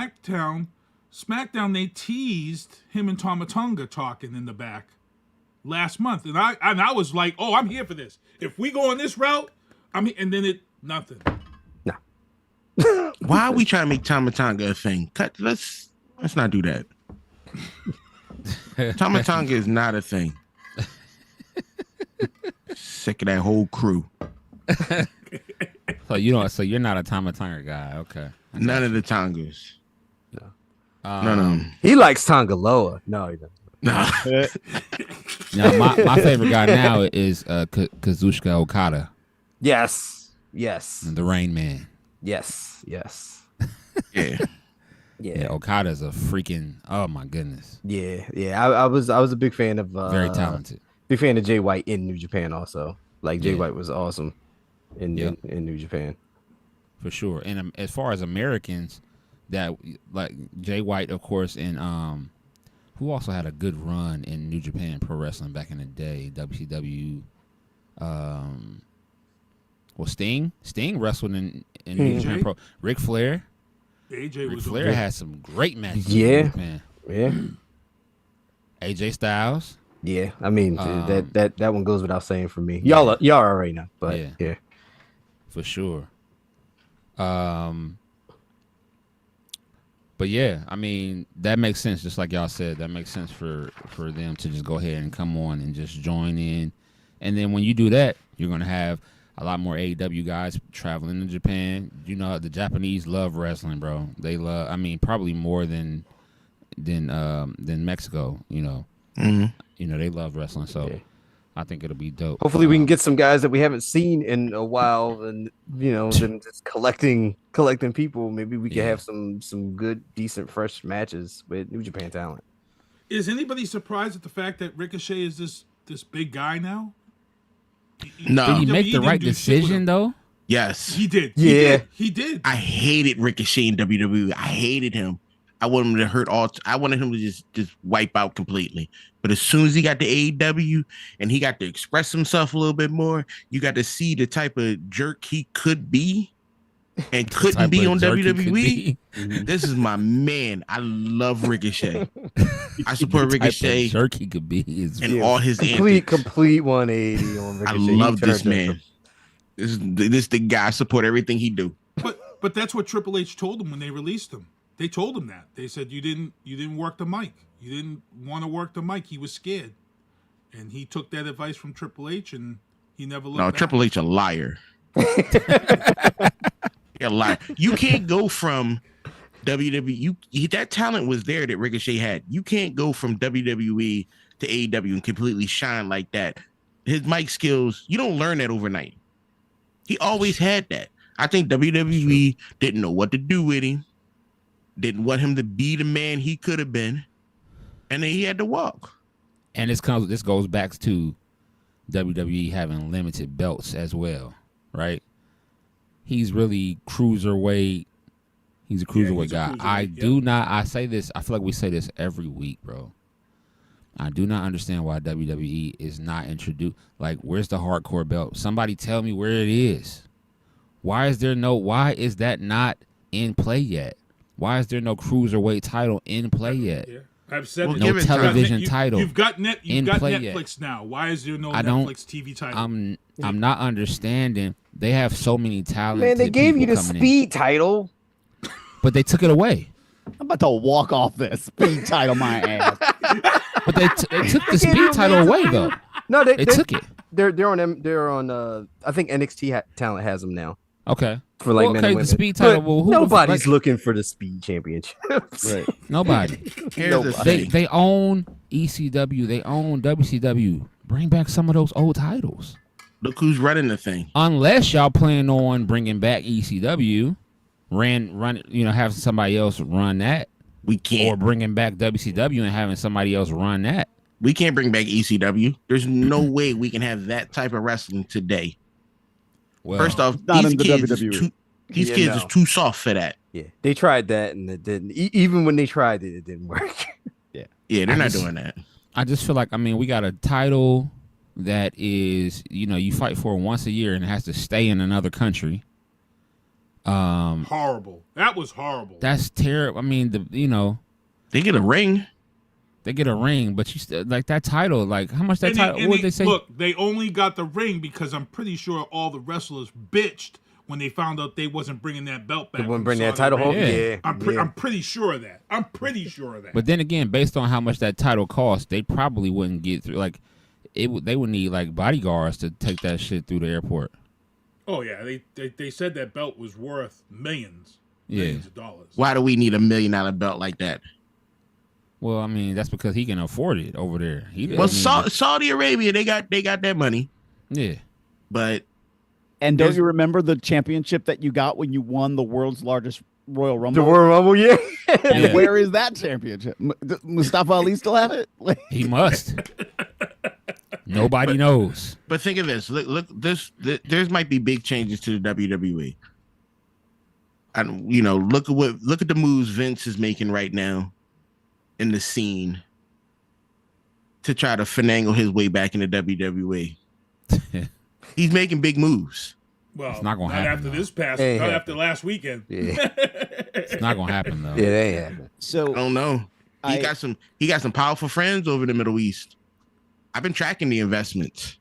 SmackDown they teased him and Tama Tonga talking in the back last month, and I was like, oh, I'm here for this. If we go on this route, and then nothing. No. Why are we trying to make Tama Tonga a thing? Let's not do that. Tama Tonga is not a thing. Sick of that whole crew. So you're not a Tama Tonga guy, okay? None of the Tongas. No. None of them. He likes Tongaloa. No, he doesn't. No. Now my favorite guy now is Kazuchika Okada. Yes. The Rain Man. Yes. Yeah, Okada's a freaking, oh my goodness. Yeah. I was a big fan of very talented. Big fan of Jay White in New Japan also. Like Jay White was awesome in New Japan. For sure. And as far as Americans, that like Jay White, of course, and who also had a good run in New Japan Pro Wrestling back in the day, WCW. Sting wrestled in New Japan Pro. Ric Flair. Ric Flair had some great matches. Yeah. AJ Styles. Yeah, I mean that one goes without saying for me. Y'all already know, but yeah, for sure. But yeah, I mean that makes sense. Just like y'all said, that makes sense for them to just go ahead and come on and just join in. And then when you do that, you're gonna have a lot more AEW guys traveling to Japan. The Japanese love wrestling, bro. They love. I mean, probably more than Mexico. They love wrestling, so I think it'll be dope. Hopefully, we can get some guys that we haven't seen in a while, and then just collecting people. Maybe we can have some good, decent, fresh matches with New Japan talent. Is anybody surprised at the fact that Ricochet is this big guy now? No. Did he make the right decision though? Yes, he did. Yeah, he did. I hated Ricochet in WWE. I hated him. I wanted him to hurt all. I wanted him to just wipe out completely. But as soon as he got to AEW and he got to express himself a little bit more, you got to see the type of jerk he could be and couldn't be on WWE. This is my man. I love Ricochet. I support Ricochet. Jerk he could be and all his antics. Complete 180 on Ricochet. I love this man. This is the guy. I support everything he do. But that's what Triple H told him when they released him. They told him that. They said you didn't work the mic. You didn't want to work the mic. He was scared, and he took that advice from Triple H, and he never looked back. Triple H a liar. A liar. You can't go from WWE. That talent was there that Ricochet had. You can't go from WWE to AEW and completely shine like that. His mic skills, you don't learn that overnight. He always had that. I think WWE didn't know what to do with him. Didn't want him to be the man he could have been, and then he had to walk. And this goes back to WWE having limited belts as well, right? He's really cruiserweight. He's a cruiserweight guy. I say this. I feel like we say this every week, bro. I do not understand why WWE is not introduced. Like, where's the hardcore belt? Somebody tell me where it is. Why is that not in play yet? Why is there no cruiserweight title in play yet? Yeah. I've said no television title. You've got Netflix yet. Now. Why is there no Netflix TV title? I'm not understanding. They have so many talented Man, they gave you the Speed in. title, but they took it away. I'm about to walk off this Speed title my ass. But they took the speed title away though. No, they took it. They're on them. They're on. I think NXT talent has them now. Okay. For like men and women. The speed title. Well, nobody's looking for the speed championships. Right. Nobody. Nobody. They own ECW. They own WCW. Bring back some of those old titles. Look who's running the thing. Unless y'all plan on bringing back ECW, have somebody else run that. We can't. Or bringing back WCW and having somebody else run that. We can't bring back ECW. There's no way we can have that type of wrestling today. Well, first off, not these in the kids, WWE. These kids is too soft for that. Yeah, they tried that and it didn't. Even when they tried it, it didn't work. Yeah, they're not doing that. I just feel like, we got a title that is, you fight for once a year and it has to stay in another country. Horrible. That was horrible. That's terrible. They get a ring. They get a ring, but you still like that title. Like how much that title? What did they say? Look, they only got the ring because I'm pretty sure all the wrestlers bitched when they found out they wasn't bringing that belt back. They wouldn't bring that title home. Yeah, I'm pretty sure of that. But then again, based on how much that title cost, they probably wouldn't get through. Like they would need like bodyguards to take that shit through the airport. Oh yeah, they said that belt was worth millions of dollars. Why do we need $1 million belt like that? Well, that's because he can afford it over there. Saudi Arabia, they got that money. Yeah, but don't you remember the championship that you got when you won the world's largest Royal Rumble? The Royal Rumble, yeah. And where is that championship? Mustafa Ali still have it? He must. Nobody knows. But think of this. Look, there might be big changes to the WWE. And look at the moves Vince is making right now in the scene to try to finagle his way back into WWE. He's making big moves. Well, it's not gonna happen after last weekend. Yeah. It's not gonna happen though. Yeah, they happen. So I don't know. He got some powerful friends over the Middle East. I've been tracking the investments.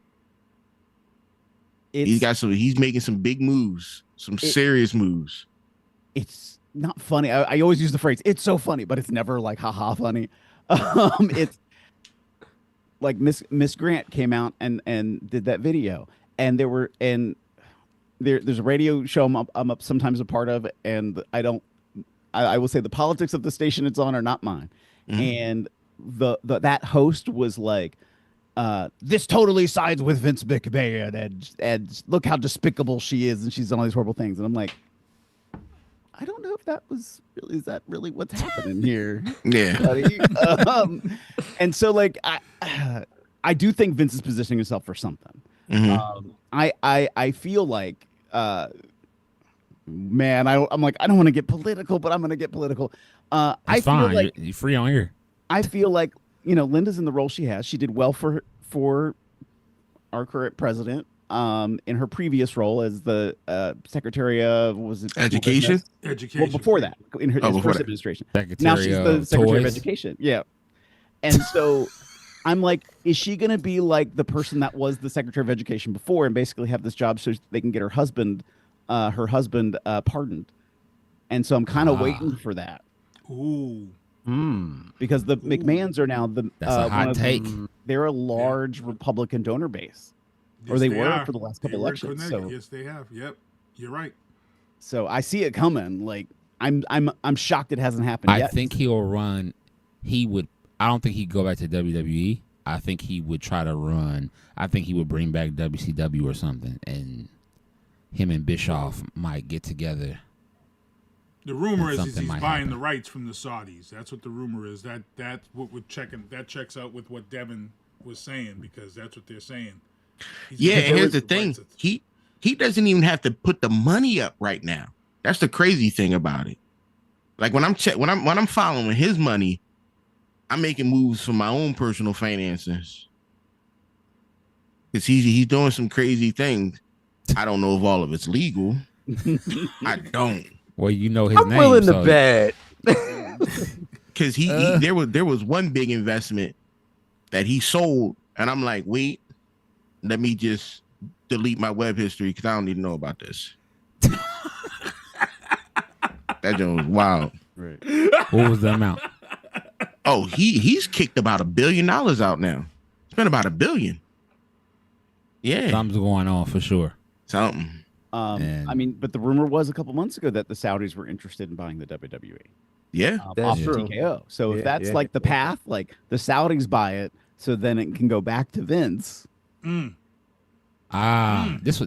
He's making some big moves, some serious moves. It's not funny. I always use the phrase, it's so funny, but it's never like haha funny. It's like Miss Grant came out and did that video, and there's a radio show I'm up sometimes a part of, and I will say the politics of the station it's on are not mine. Mm-hmm. And that host was like, this totally sides with Vince McMahon, and look how despicable she is, and she's done all these horrible things. And I'm like, I don't know if is that really what's happening here? Yeah. And so like I do think Vince is positioning himself for something. Mm-hmm. I feel like man, I'm like, I don't want to get political, but I'm going to get political. It's fine. Like, you're free on here. I feel like, Linda's in the role she has. She did well for our current president in her previous role as the secretary of, Education? Education. Well, before that, in her first administration. Secretary now she's the secretary of toys. education. Yeah. And so I'm like, is she going to be like the person that was the secretary of education before and basically have this job so they can get her husband pardoned? And so I'm kind of waiting for that. Ooh. Because the McMahons are now that's a hot take. They're a large Republican donor base, or they were for the last couple elections. So yes, they have. Yep, you're right. So I see it coming. Like I'm shocked it hasn't happened yet. I think he'll run. I don't think he'd go back to WWE. I think he would try to run. I think he would bring back WCW or something, and him and Bischoff might get together. The rumor is he's buying the rights from the Saudis. That's what the rumor is. That's what we're checking. That checks out with what Devin was saying, because that's what they're saying. Yeah, and here's the thing. He doesn't even have to put the money up right now. That's the crazy thing about it. Like when I'm following his money, I'm making moves for my own personal finances. Because he's doing some crazy things. I don't know if all of it's legal. I don't. Well, his name. I'm willing to bet. Because there was one big investment that he sold, and I'm like, wait, let me just delete my web history because I don't need to know about this. That joke was wild. Right. What was the amount? Oh, he's kicked about $1 billion out now. Spent about $1 billion. Yeah, something's going on for sure. Something. I mean, but the rumor was a couple months ago that the Saudis were interested in buying the WWE. Yeah, off of TKO. So if that's like the path, like the Saudis buy it, so then it can go back to Vince. This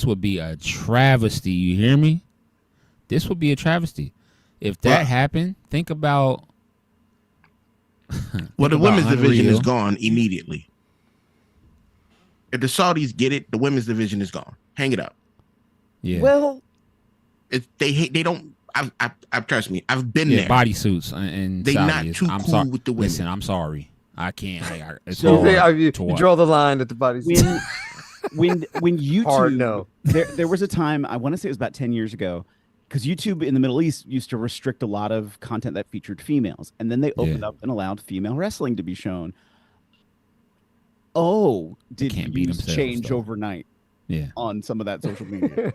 would be a travesty. You hear me? This would be a travesty if that happened. Think about. Well, the women's division is gone immediately. If the Saudis get it, the women's division is gone. Hang it up. Yeah. Well, they don't. I've trust me. I've been there. Bodysuits and they Saudis. not too I'm cool sorry. with the women. Listen, I'm sorry. I can't. It's So hard you to watch. draw the line at the bodysuit. When YouTube, Hard no. there was a time, I want to say it was about 10 years ago, because YouTube in the Middle East used to restrict a lot of content that featured females, and then they opened up and allowed female wrestling to be shown. Oh, did views change overnight? Yeah, on some of that social media.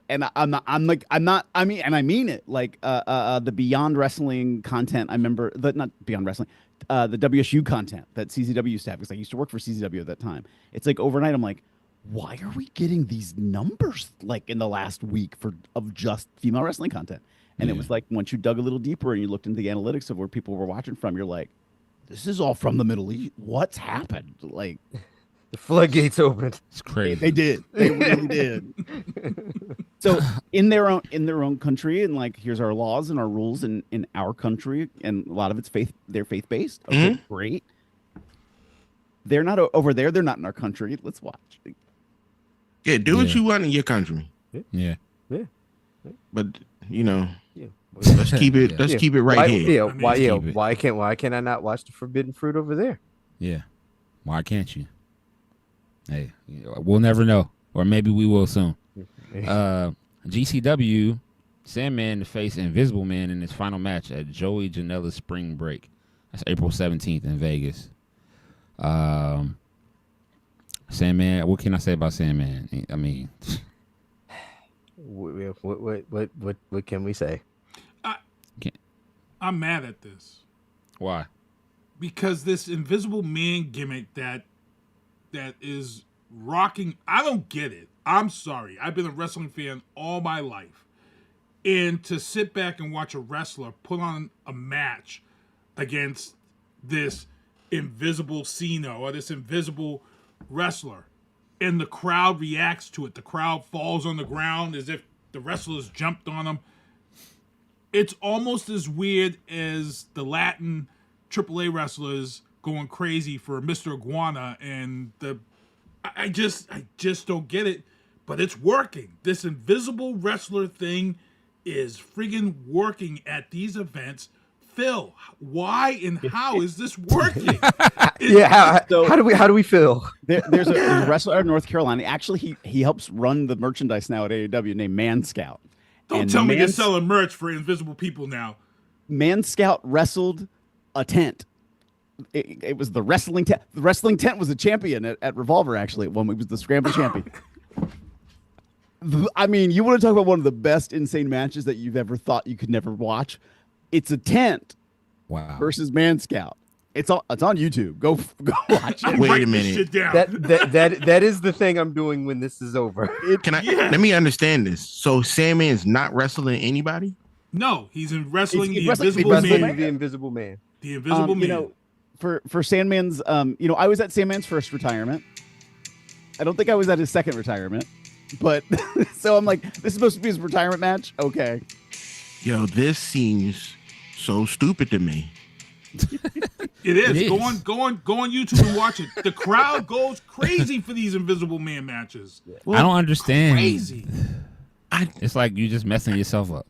And I mean it. Like the Beyond Wrestling content. I remember not Beyond Wrestling, the WSU content that CZW used to have, because I used to work for CZW at that time. It's like overnight, I'm like, why are we getting these numbers like in the last week of just female wrestling content? And it was like, once you dug a little deeper and you looked into the analytics of where people were watching from, you're like, this is all from the Middle East. What's happened? Like, the floodgates opened. It's crazy. They did. They really did. So in their own country, and like, here's our laws and our rules in our country, and a lot of it's they're faith based. Okay, great. They're not over there. They're not in our country. Let's watch. Yeah, do what you want in your country. Yeah. But let's keep it. Let's keep it right here. Why can't I not watch the Forbidden Fruit over there? Yeah. Why can't you? Hey, we'll never know, or maybe we will soon. GCW, Sandman to face Invisible Man in his final match at Joey Janela's Spring Break. That's April 17th in Vegas. Sandman, what can I say about Sandman? I mean, what can we say? I'm mad at this. Why? Because this Invisible Man gimmick that is rocking, I don't get it. I'm sorry. I've been a wrestling fan all my life. And to sit back and watch a wrestler put on a match against this invisible Cena or this invisible wrestler, and the crowd reacts to it. The crowd falls on the ground as if the wrestlers jumped on them. It's almost as weird as the Latin AAA wrestlers going crazy for Mr. Iguana, and I just don't get it, but it's working. This invisible wrestler thing is friggin' working at these events. Phil, why and how is this working? How do we feel? There's a wrestler out of North Carolina. Actually, he helps run the merchandise now at AEW named Man Scout. Don't tell me you're selling merch for invisible people now. Man Scout wrestled a tent. It was the wrestling tent. The wrestling tent was a champion at Revolver, actually, when he was the Scramble champion. I mean, you want to talk about one of the best insane matches that you've ever thought you could never watch? It's a tent versus Man Scout. It's on YouTube. Go watch it. Wait a minute. That is the thing I'm doing when this is over. Let me understand this. So Sandman's not wrestling anybody? No, he's wrestling the Invisible Man. The Invisible Man. You know, for Sandman's, I was at Sandman's first retirement. I don't think I was at his second retirement, but so I'm like, this is supposed to be his retirement match. Okay. Yo, this seems so stupid to me. It is. Go on YouTube and watch it. The crowd goes crazy for these Invisible Man matches. Well, I don't understand. Crazy. It's like you just messing yourself up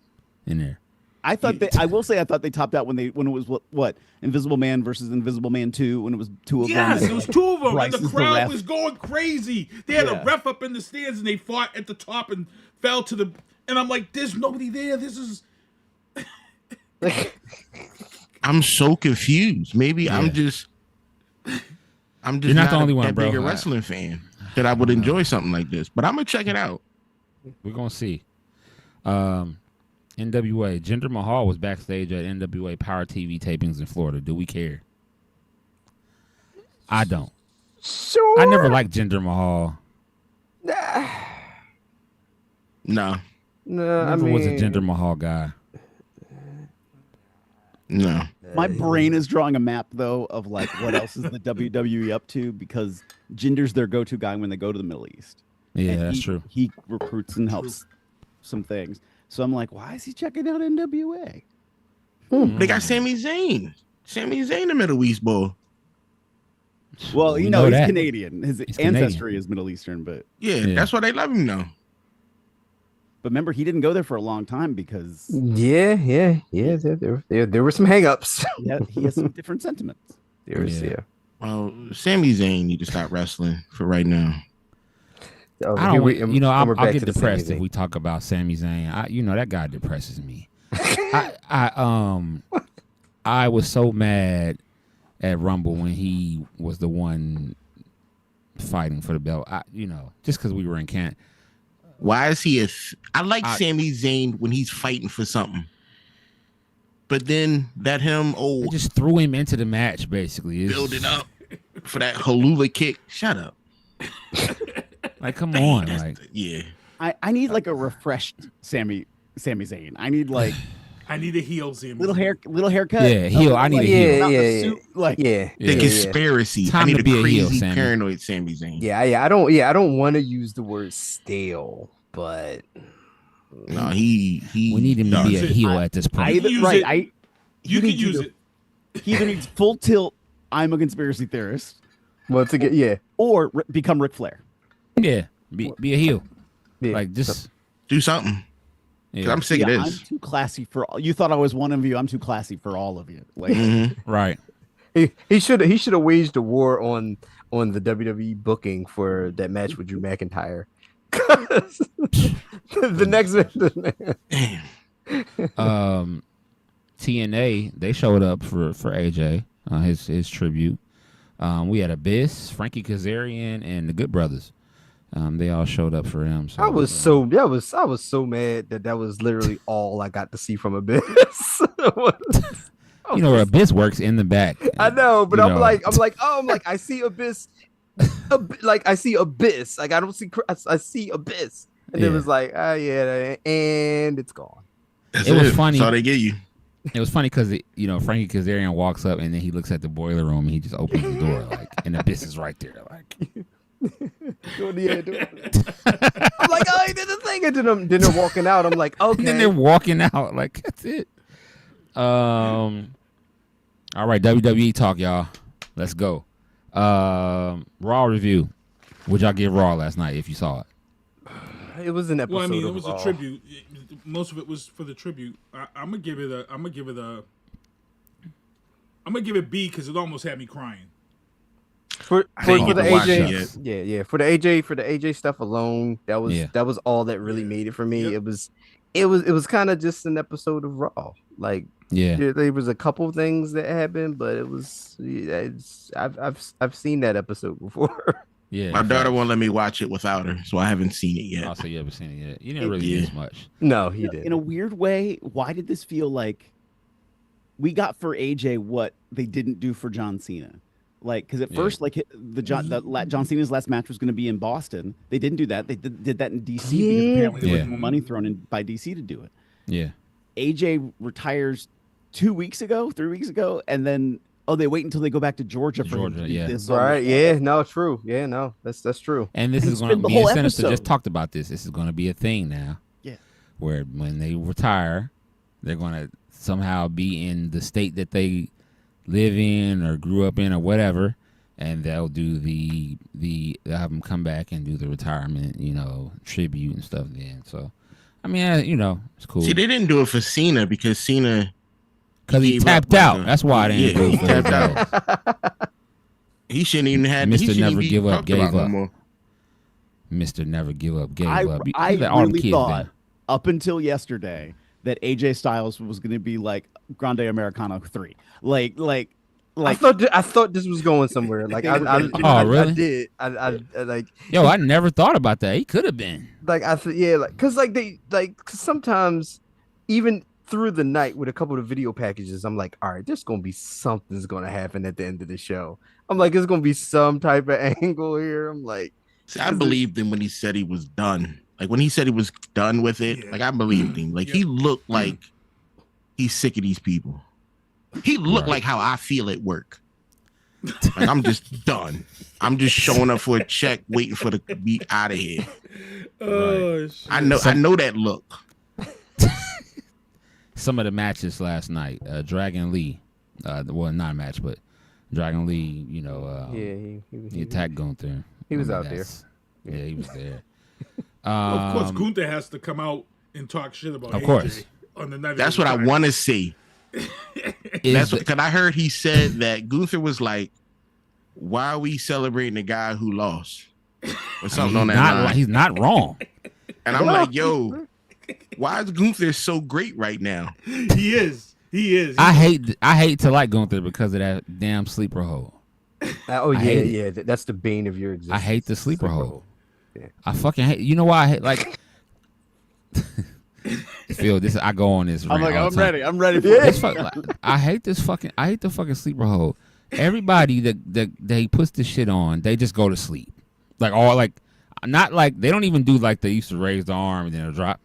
in there. I thought they topped out when it was what Invisible Man versus Invisible Man 2 when it was two of them. Yes, it was two of them, Bryce and the is crowd was going crazy. They had a ref up in the stands, and they fought at the top and fell to the. And I'm like, there's nobody there. This is. I'm so confused. Maybe I'm just You're not the only one, that bro. Big a wrestling fan that I would enjoy something like this. But I'm gonna check it out. We're gonna see. NWA. Jinder Mahal was backstage at NWA Power TV tapings in Florida. Do we care? I don't. Sure. I never liked Jinder Mahal. No. No, Never was a Jinder Mahal guy. No. My brain is drawing a map though of like what else is the WWE up to, because Jinder's their go-to guy when they go to the Middle East. Yeah, And that's true. He recruits and helps some things. So I'm like, why is he checking out NWA? They got Sami Zayn. Sami Zayn, the Middle East boy. Well, you We know, know he's that. Canadian. His He's ancestry Canadian. is Middle Eastern, but Yeah, that's why they love him now. but remember, he didn't go there for a long time because Yeah. There were some hangups. he has some different sentiments. Well, Sami Zayn need to stop wrestling for right now. Oh, I don't. here I'll back get to the depressed Sami if Zayn. we talk about Sami Zayn. That guy depresses me. I was so mad at Rumble when he was the one fighting for the belt. Just because we were in camp. Why is he I like Sami Zayn when he's fighting for something. But then They just threw him into the match, basically. building up for that Halula kick. Shut up. Like, come on. Like, yeah. I need like a refreshed Sami Zayn. I need like I need a heel Sami. little haircut. Yeah, heel. I need a heel. Not the suit, like The conspiracy. Time I need to a be a heel, crazy Sami. paranoid Sami Zayn. I don't want to use the word stale, but No, he we need him to be a heel at this point. You can use it. He either needs full tilt. I'm a conspiracy theorist. Well, to get or become Ric Flair. Yeah, be a heel. Like, just do something. 'Cause I'm sick of I'm this. too classy for all. You thought I was one of you. I'm too classy for all of you. Like, right. He should have waged a war on the WWE booking for that match with Drew McIntyre. the next TNA, they showed up for AJ, his tribute. We had Abyss, Frankie Kazarian, and the Good Brothers. They all showed up for him. So I was so mad that was literally all I got to see from Abyss. Abyss works in the back. I know, but I'm like, I see Abyss, I see Abyss. Like I don't see, I see Abyss, and it was like, and it's gone. It was funny. That's all they get you. It was funny because Frankie Kazarian walks up and then he looks at the boiler room and he just opens the door and Abyss is right there like. I'm like, oh, he did the thing, and then they're walking out. I'm like, okay. And then they're walking out like that's it. All right, WWE talk, y'all. Let's go. Raw review. Would y'all give Raw last night if you saw it? It was an episode. Well, I mean, it of was Raw. a tribute. Most of it was for the tribute. I'm gonna give it B because it almost had me crying. For the AJ, for the AJ stuff alone, that was all that really made it for me. Yep. It was kind of just an episode of Raw. Like, there was a couple things that happened, but it was I've seen that episode before. Yeah, my daughter won't let me watch it without her, so I haven't seen it yet. Also, you haven't seen it yet. You didn't really use much. No, he didn't. In a weird way, why did this feel like we got for AJ what they didn't do for John Cena? Like, because at first, like John Cena's last match was going to be in Boston. They didn't do that. They did that in DC because apparently there was more money thrown in by DC to do it. Yeah. AJ retires 3 weeks ago, and then they wait until they go back to Georgia for this. Right? Yeah. No, true. Yeah. No, that's true. And this is going to be incentive to just talked about this. This is going to be a thing now. Yeah. Where when they retire, they're going to somehow be in the state that they live in or grew up in or whatever, and they'll do they'll have them come back and do the retirement, tribute and stuff then. So, I mean, it's cool. See, they didn't do it for Cena because he tapped out. That's why they didn't do it for tapped out. He shouldn't even have. Mr. Never Give Up gave up. No Mr. Never Give Up gave up. I really thought up until yesterday that AJ Styles was going to be like Grande Americano 3. Like I thought this was going somewhere. Like really? I did. I like. Yo, I never thought about that. He could have been. Like because sometimes even through the night with a couple of video packages, I'm like, all right, there's gonna be something's gonna happen at the end of the show. I'm like, it's gonna be some type of angle here. I'm like, see, I believed him when he said he was done. Like when he said he was done with it, like I believed him. Like he looked like he's sick of these people. He looked like how I feel at work. Like I'm just done. I'm just showing up for a check, waiting for the be out of here. Oh, shit. I know that look. Some of the matches last night, Dragon Lee, well, not a match, but Dragon Lee, you know, he attacked Gunther. He was out there. Yeah, he was there. Of course, Gunther has to come out and talk shit about. Of AJ course, on the night. That's what I want to see. That's because I heard he said that Gunther was like, "Why are we celebrating the guy who lost?" Or something on that line. He's not wrong. And I'm like, yo, why is Gunther so great right now? He is. I hate to like Gunther because of that damn sleeper hole. That's the bane of your existence. I hate the sleeper hole. Yeah. I fucking hate. You know why I hate like. Phil, this I go on this. I'm like, I'm ready. I'm ready for this. I hate this fucking. I hate the fucking sleeper hole. Everybody that he puts this shit on, they just go to sleep. Like all like, not like they don't even do like they used to raise the arm and then drop.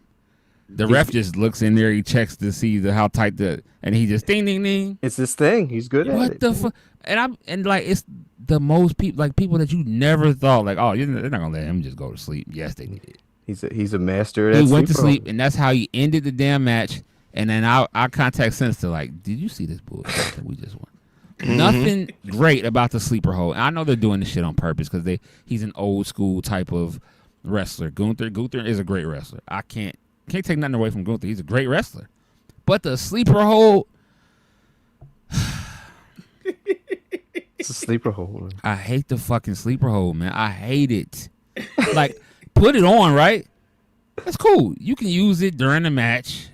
The ref just looks in there. He checks to see how tight and he just ding ding ding. It's this thing. He's good at it. What the fuck? And like it's the most people like people that you never thought like, oh, they're not gonna let him just go to sleep. Yes, they did. He's a master. At he went to sleep, and that's how he ended the damn match. And then I contact Sinister like, did you see this bullshit that we just won? Nothing great about the sleeper hole. And I know they're doing this shit on purpose because he's an old school type of wrestler. Gunther is a great wrestler. I can't take nothing away from Gunther. He's a great wrestler. But the sleeper hole, it's a sleeper hole. I hate the fucking sleeper hole, man. I hate it. Like, put it on, right? That's cool. You can use it during the match.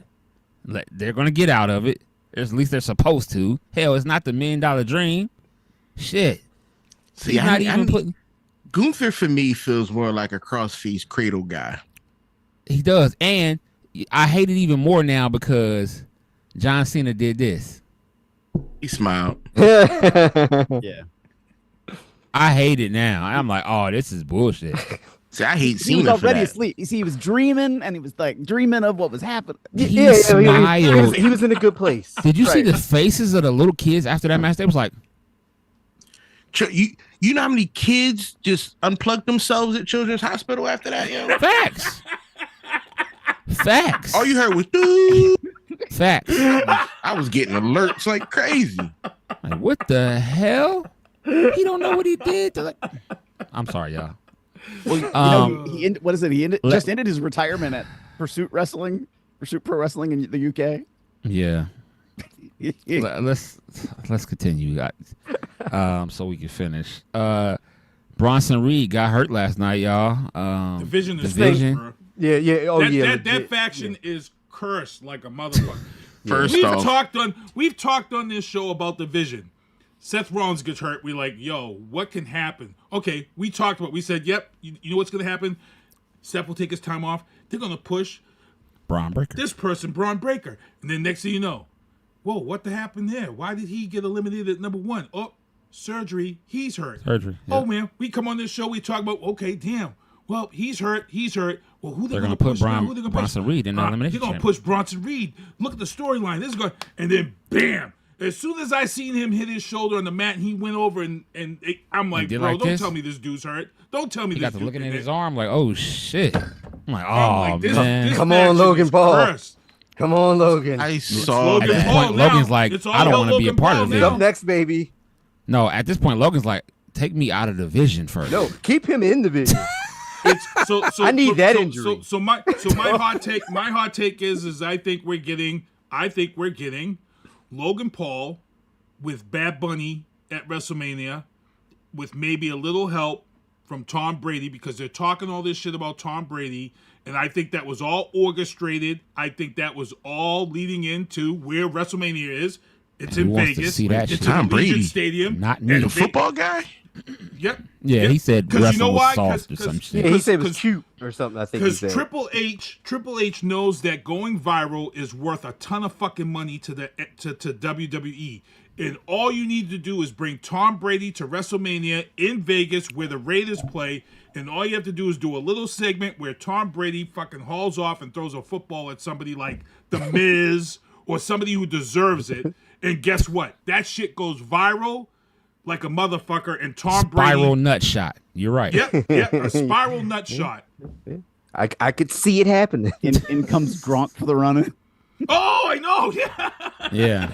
They're gonna get out of it. At least they're supposed to. Hell, it's not the $1 Million Dream. Shit. See, Gunther for me feels more like a crossface cradle guy. He does, and I hate it even more now because John Cena did this. He smiled. Yeah. I hate it now. I'm like, oh, this is bullshit. See, I hate Cena. He was already for that. asleep. You see, he was dreaming, and he was like dreaming of what was happening. He smiled. He was in a good place. Did you see the faces of the little kids after that match? They was like, you know how many kids just unplugged themselves at Children's Hospital after that? Yo? Facts. Facts. All you heard was doo. Facts. I was getting alerts like crazy. Like, what the hell? He don't know what he did. I'm sorry, y'all. Well, he just ended his retirement at Pursuit Pro Wrestling in the UK. Yeah. Let's continue, so we can finish. Bronson Reed got hurt last night, y'all. Division is Division. bro. Yeah. Oh, That faction is cursed like a motherfucker. We've talked on this show about Division. Seth Rollins gets hurt. We're like, yo, what can happen? Okay, we said, yep, you know what's going to happen? Seth will take his time off. They're going to push Braun Breaker. This person, Braun Breaker. And then next thing you know, whoa, what happened there? Why did he get eliminated at number 1? Oh, surgery. He's hurt. Surgery. Yeah. Oh, man, we come on this show, we talk about, okay, damn. Well, he's hurt. Well, who they're going to push? Put Bronson Reed in the elimination. They're going to push Bronson Reed. Look at the storyline. This is going, and then bam. As soon as I seen him hit his shoulder on the mat, and he went over I'm like, bro, don't tell me this dude's hurt. Don't tell me he this got dude's looking at his arm like, oh shit. I'm like, man. Come on, Logan Paul. Come on, Logan. I saw at this point, Logan's like, I don't want to be a part of it. Up next, baby. No, at this point, Logan's like, take me out of the vision first. No, keep him in the vision. I need that injury. So my hot take is I think we're getting Logan Paul with Bad Bunny at WrestleMania with maybe a little help from Tom Brady because they're talking all this shit about Tom Brady, and I think that was all orchestrated. I think that was all leading into where WrestleMania is. It's in Vegas. It's Tom Brady Stadium. Not me. The football guy? Yep. Yeah, yep. he said you wrestling know was why? soft or some shit. Yeah, he said it was cute or something. I think he because said. Triple H knows that going viral is worth a ton of fucking money to WWE. And all you need to do is bring Tom Brady to WrestleMania in Vegas where the Raiders play. And all you have to do is do a little segment where Tom Brady fucking hauls off and throws a football at somebody like The Miz or somebody who deserves it. And guess what? That shit goes viral like a motherfucker. And Tom Brady. Spiral nut shot. You're right. Yep, a spiral nut shot. I could see it happening. In comes Gronk for the run-in. Oh, I know. Yeah. Yeah.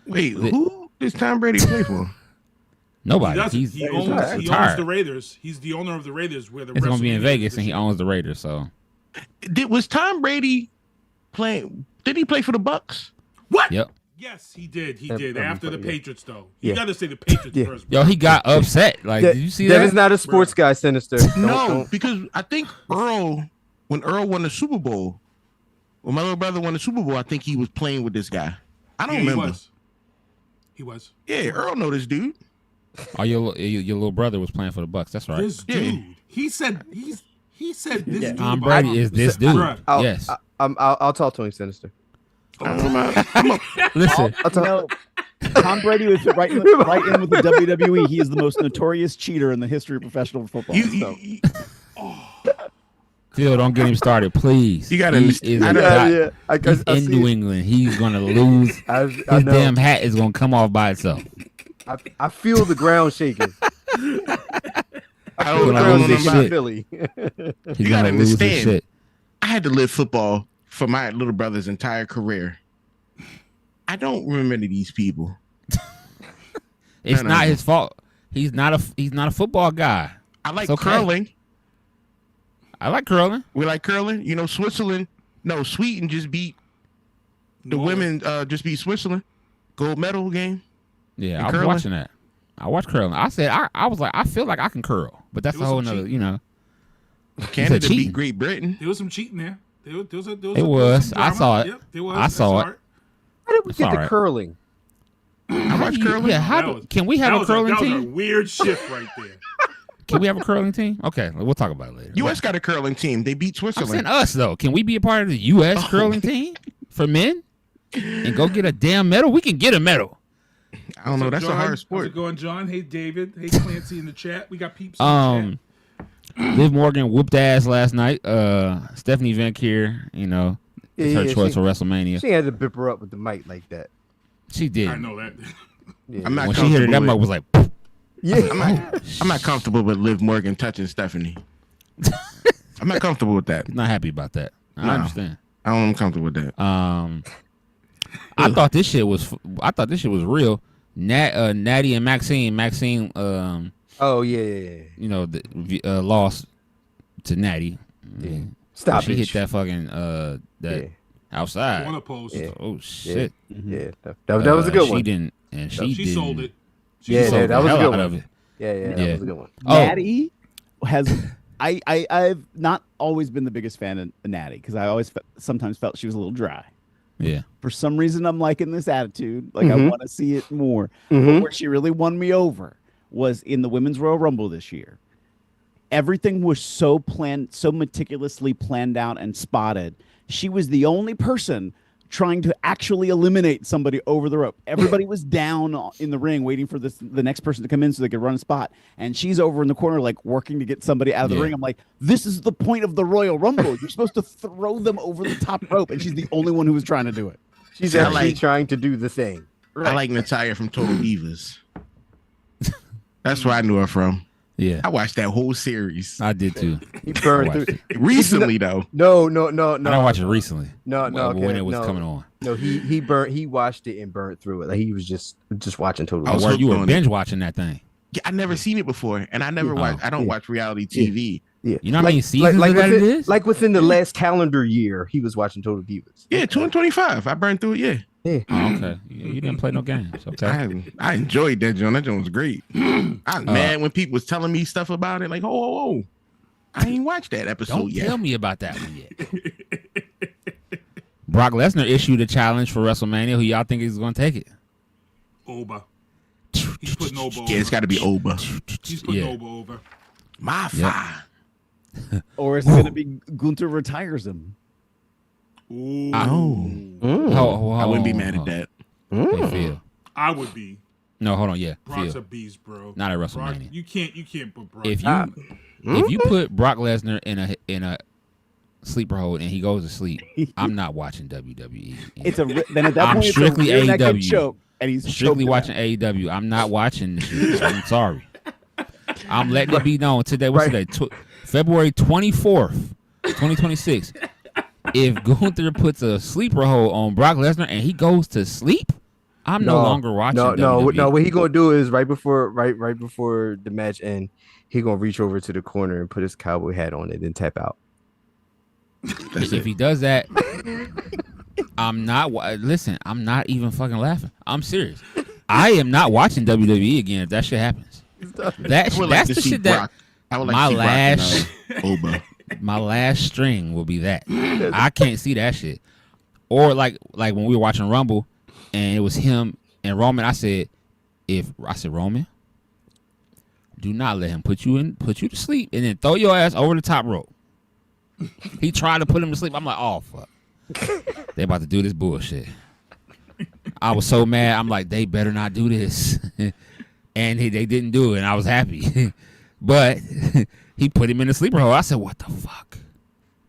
Wait, who does Tom Brady play for? Nobody. He owns the Raiders. He's the owner of the Raiders. Where the it's going to be in Vegas, and he owns the Raiders. So, was Tom Brady playing? Did he play for the Bucks? What? Yep. Yes, he did. He did after the Patriots, though. You got to say the Patriots first. Yo, he got upset. Like, did you see that? Devin's not a sports guy, Sinister. No, because I think when Earl won the Super Bowl, when my little brother won the Super Bowl, I think he was playing with this guy. I don't remember. He was. Yeah, Earl know this dude. Oh, your little brother was playing for the Bucks. That's right. This dude. He said this dude. Tom Brady is this dude. Yes. I'll talk to him, Sinister. Listen. Tom Brady was right in with the WWE. He is the most notorious cheater in the history of professional football. Phil, don't get him started, please. You gotta He's in New England. He's gonna lose. His damn hat is gonna come off by itself. I feel the ground shaking. I don't know this shit. Philly. You gotta understand. I had to live football for my little brother's entire career. I don't remember these people. It's not his fault. He's not a football guy. I like curling. I like curling. We like curling. You know, Switzerland. No, Sweden just beat the women. Just beat Switzerland. Gold medal game. Yeah, I was watching that. I watched curling. I said I was like, I feel like I can curl, but that's a whole nother. You know, Canada beat Great Britain. There was some cheating there. There was. I saw it. Yep, there was. I saw it. How did we get to curling? I watch curling. Yeah, can we have a curling team? That was a weird shift right there. Can we have a curling team? Okay, we'll talk about it later. U.S. got a curling team. They beat Switzerland. I'm saying us though. Can we be a part of the U.S. curling team for men and go get a damn medal? We can get a medal. I don't know. That's a hard sport. How's it going, John? Hey, David. Hey, Clancy in the chat. We got peeps in the chat. Liv Morgan whooped ass last night. Stephanie Venk here, you know, it's her choice for WrestleMania. She had to bip her up with the mic like that. She did. I know that. I'm not when she hit it, that mic was like, yeah. I'm not comfortable with Liv Morgan touching Stephanie. I'm not comfortable with that. Not happy about that. I understand. I'm comfortable with that. I thought this shit was real. Natty and Maxine. Oh yeah. You know, lost to Natty. Yeah. Stop she it. hit that fucking outside. Corner post. Yeah. Oh shit. Yeah. That was a good one. She didn't, and she sold it. That was a good one. Of it. Yeah, that was a good one. Natty has. I've not always been the biggest fan of Natty because I always sometimes felt she was a little dry. Yeah. For some reason, I'm liking this attitude. Like I want to see it more. But where she really won me over was in the Women's Royal Rumble this year. Everything was so planned, so meticulously planned out and spotted. She was the only person trying to actually eliminate somebody over the rope. Everybody was down in the ring waiting for the next person to come in so they could run a spot. And she's over in the corner, like working to get somebody out of the ring. I'm like, this is the point of the Royal Rumble. You're supposed to throw them over the top rope. And she's the only one who was trying to do it. She's actually trying to do the thing. Right. I like Natalia from Total Divas. That's where I knew her from. Yeah, I watched that whole series. I did too. He burned through recently though. No. I don't watch it recently. No. When it was coming on. No, he watched it and burned through it. Like he was just watching Total. Oh, you were binge watching that thing? Yeah, I never seen it before, and I never watched. I don't watch reality TV. Yeah, you know how many seasons that it is? Like within the last calendar year, he was watching Total Divas. Yeah, 225. I burned through it. Yeah. Oh, okay. You didn't play no games. Okay. I enjoyed that joint. That joint was great. I'm mad when people was telling me stuff about it. Like, oh. I ain't watched that episode yet. Don't tell me about that one yet. Brock Lesnar issued a challenge for WrestleMania. Who y'all think is going to take it? Oba. He's putting Oba over. Yeah, it's got to be Oba. He's putting Oba over. My Yep. Or is it going to be Gunther retires him? Ooh. I wouldn't be mad at that. Hey, Phil. I would be. No, hold on. Yeah, Brock's Phil. a beast, bro. Not at Brock, WrestleMania. you can't put Brock. If you put Brock Lesnar in a sleeper hold and he goes to sleep, I'm not watching WWE. Then at that I'm point strictly it's a rear naked AEW. choke, and he's Strictly choking watching AEW. I'm not watching this shit. I'm sorry. I'm letting it be known today. What's today? February 24th, 2026. If Gunther puts a sleeper hold on Brock Lesnar and he goes to sleep, I'm no longer watching WWE. No. What he gonna do is right before the match end, he gonna reach over to the corner and put his cowboy hat on it and tap out. If he does that, I'm not. Listen, I'm not even fucking laughing. I'm serious. I am not watching WWE again if that shit happens. That's the shit that my last my last string will be that. I can't see that shit. Or like when we were watching Rumble and it was him and Roman, I said Roman, do not let him put you to sleep and then throw your ass over the top rope. He tried to put him to sleep. I'm like, oh fuck. They about to do this bullshit. I was so mad. I'm like, they better not do this. And they didn't do it, and I was happy. But he put him in the sleeper hole. I said, what the fuck?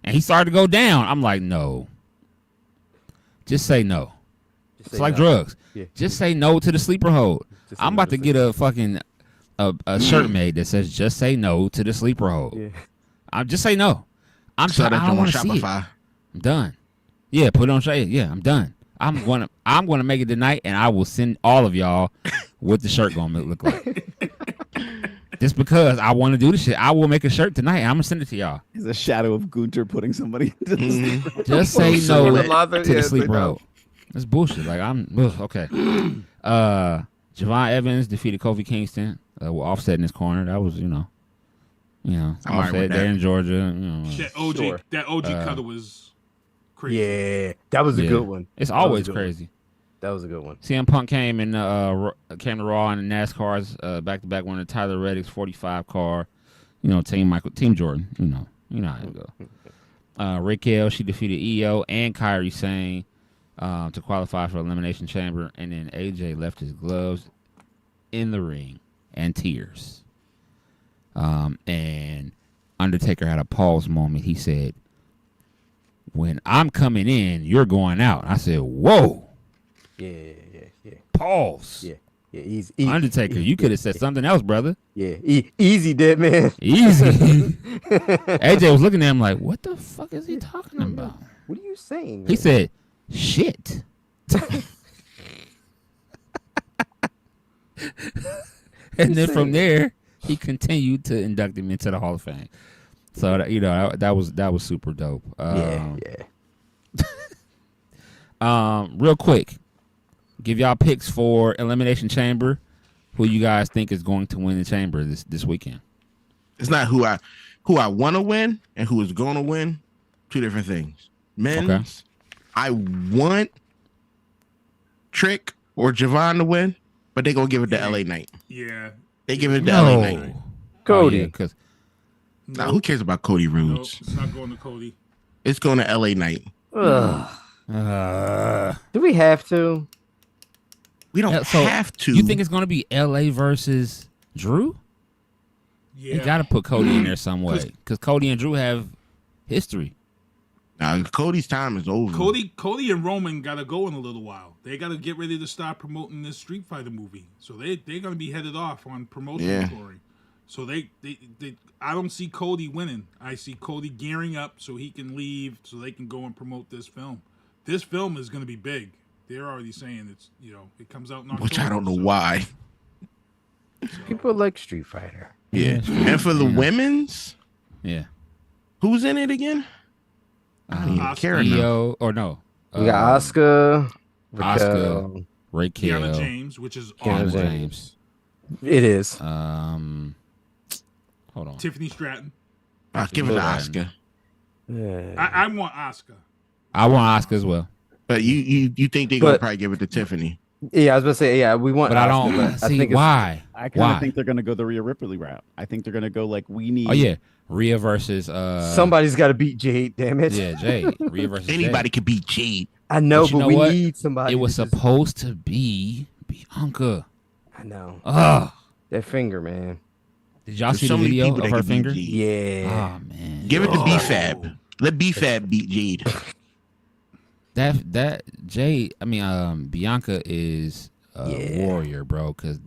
And he started to go down. I'm like, no. Just say no. It's like drugs. Yeah. Just say no to the sleeper hole. I'm about to get a fucking a shirt made that says just say no to the sleeper hole. Yeah. I'm just say no. I don't want to see it. I'm done. Yeah, put it on Shopify. Yeah, I'm done. I'm gonna make it tonight, and I will send all of y'all what the shirt gonna look like. Just because I want to do the shit, I will make a shirt tonight. And I'm gonna send it to y'all. It's a shadow of Gunther putting somebody into the sleeper. Just say no to the sleeper hole. That's bullshit. Like okay. Javon Evans defeated Kofi Kingston. With Offset in his corner. That was Offset there in Georgia. That OG cutter was crazy. Yeah, that was a good one. It's always crazy. That was a good one. CM Punk came to Raw in the NASCAR's back-to-back one of Tyler Reddick's 45 car. Team Jordan. You know how it go. Raquel, she defeated EO and Kairi Sane to qualify for Elimination Chamber, and then AJ left his gloves in the ring and tears. And Undertaker had a pause moment. He said, when I'm coming in, you're going out. I said, whoa. Yeah. Pause. Yeah, easy. Undertaker, you could have said something else, brother. Yeah, easy, dead man. Easy. AJ was looking at him like, what the fuck is he talking about? What are you saying, man? He said, shit. And then from there, he continued to induct him into the Hall of Fame. So that was super dope. Real quick, give y'all picks for Elimination Chamber. Who you guys think is going to win the Chamber this weekend? It's not who I want to win and who is going to win. Two different things. Men's, I want Trick or Javon to win, but they're gonna give it to LA Knight. Yeah, they give it to LA Knight. Cody, now who cares about Cody Rhodes? No, it's not going to Cody. It's going to LA Knight. Do we have to? We don't have to. You think it's going to be LA versus Drew? Yeah, you got to put Cody in there some way because Cody and Drew have history. Now Cody's time is over. Cody and Roman got to go in a little while. They got to get ready to start promoting this Street Fighter movie. So they're going to be headed off on promotion story. So they I don't see Cody winning. I see Cody gearing up so he can leave so they can go and promote this film. This film is going to be big. They're already saying it's it comes out in October. Which I don't know why. People like Street Fighter. Yeah. And for the women's, who's in it again? I don't even care enough. Or no. We got Asuka, Raquel, Kiana James, which is Kiana James. It is. Hold on. Tiffany Stratton. Give it to Asuka. I want Asuka. I want Asuka as well. But you think they're gonna probably give it to Tiffany? Yeah, I was gonna say, yeah, we want. But I don't see why. I kind of think they're gonna go the Rhea Ripley route. I think they're gonna go like we need. Oh yeah, Rhea versus somebody's got to beat Jade. Damn it. Yeah, Jade. Rhea versus anybody could beat Jade. I know, but we need somebody. It was supposed to be Bianca. I know. Ugh. That finger, man. Did y'all see the video of her finger? Yeah. Oh man. Give it to B-Fab. Let B-Fab beat Jade. That Jade, I mean, Bianca is a warrior, bro. Cause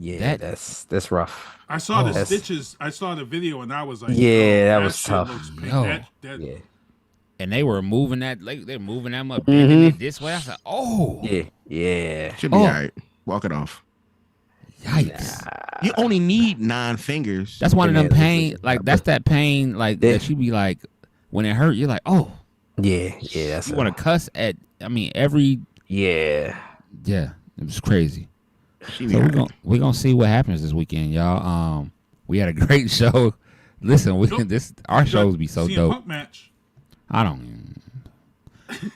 that's rough. I saw the stitches. I saw the video, and I was like, that was tough. And they were moving that, like they're moving them up it this way. I said, yeah, should be all right. Walk it off. Yikes! You only need 9 fingers. That's one of them pain. Like that's that pain. Like that you be like when it hurt. You're like, oh, yeah. That's you want to cuss at. I mean, every yeah. It was crazy. So we're gonna see what happens this weekend, y'all. We had a great show. Listen, our shows be so dope. Punk match. I don't.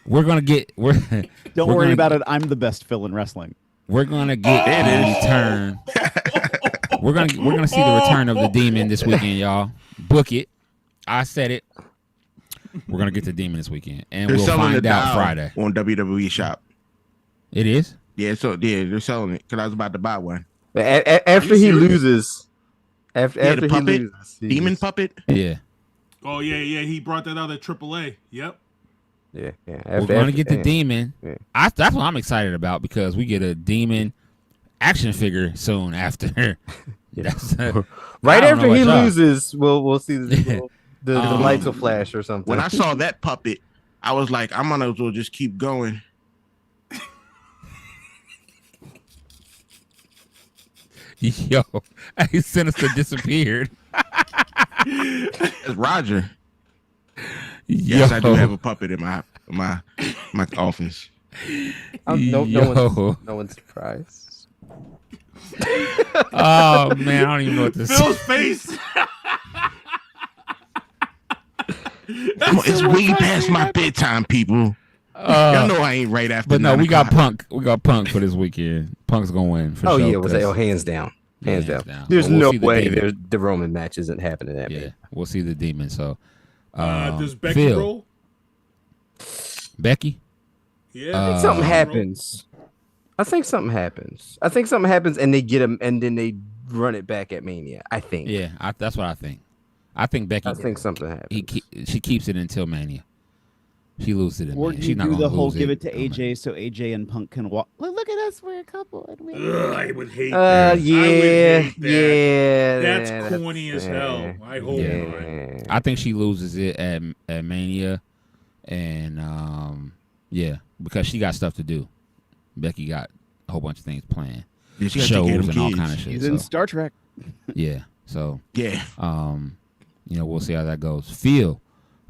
We're gonna get. Don't worry about it. I'm the best Phil in wrestling. We're gonna get a return. We're gonna see the return of the Demon this weekend, y'all. Book it. I said it. We're gonna get the Demon this weekend, and we'll find out Friday on WWE Shop. It is. Yeah, they're selling it because I was about to buy one. After he loses, after the puppet, he loses, Demon puppet. Yeah. Oh yeah. He brought that out at AAA. Yep. Yeah. We're gonna get the Demon. Yeah. That's what I'm excited about because we get a Demon action figure soon after. Right after he loses, we'll see the lights will flash or something. When I saw that puppet, I was like, I might as well just keep going. Yo, Sinister disappeared. It's Roger. Yes, I do have a puppet in my office. No one's surprised. Oh man, I don't even know what to say. Phil's face. It's way past my bedtime, people. Y'all know I ain't right after. But no, we got Punk. We got Punk for this weekend. Punk's gonna win for sure. Yeah, hands down. Hands down. There's no way the Roman match isn't happening that way. We'll see the Demon. So, does Becky roll? Becky? Yeah, I think something happens. I think something happens, and they get him, and then they run it back at Mania. I think. Yeah, that's what I think. I think Becky. I think something happens. She keeps it until Mania. She loses it. Or do you do the whole give it to AJ so AJ and Punk can walk? Look at us, we're a couple. I would hate that. Yeah. That's corny as hell. I hope not. I think she loses it at Mania, and because she got stuff to do. Becky got a whole bunch of things planned, shows and all kind of shit. She's in Star Trek. Yeah. So yeah. We'll see how that goes. Phil,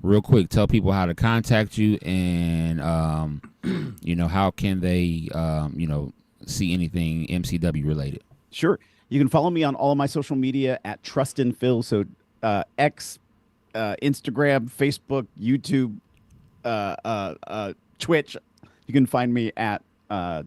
real quick, tell people how to contact you and how can they see anything MCW related. Sure. You can follow me on all of my social media at Trust in Phil. So X, Instagram, Facebook, YouTube, Twitch. You can find me at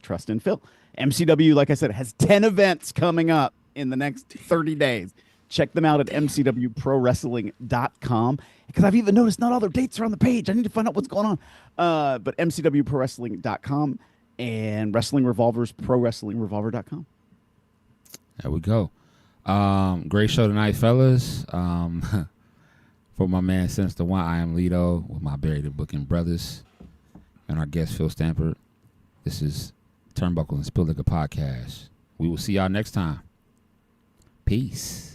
Trust in Phil. MCW, like I said, has 10 events coming up in the next 30 days. Check them out at mcwprowrestling.com because I've even noticed not all their dates are on the page. I need to find out what's going on. But mcwprowrestling.com and Wrestling Revolvers, prowrestlingrevolver.com. There we go. Great show tonight, fellas. For my man Sinista1, I am Lito with my Buried and Booking brothers and our guest Phil Stamford. This is Turnbuckles and Spilt podcast. We will see y'all next time. Peace.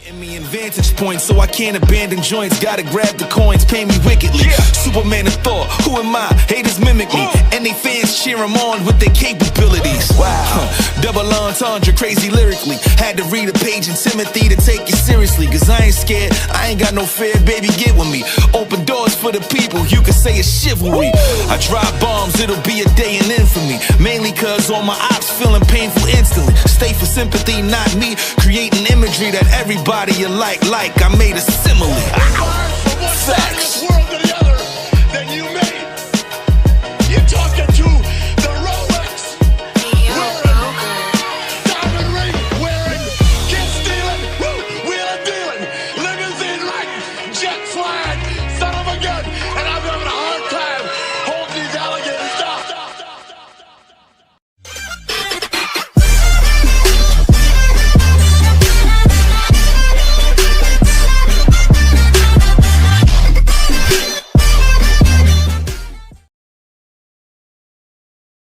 In me in vantage point, so I can't abandon joints. Gotta grab the coins, pay me wickedly. Superman of Thor, who am I? Haters mimic me, and they fans cheer him on with their capabilities. Wow, double entendre, crazy lyrically. Had to read a page in Timothy to take it seriously. Cause I ain't scared, I ain't got no fear, baby, get with me. Open doors for the people, you can say it's chivalry. I drop bombs, it'll be a day in infamy. Mainly cause all my ops feeling painful instantly. Stay for sympathy, not me. Creating imagery that everybody you like, I made a simile. Facts.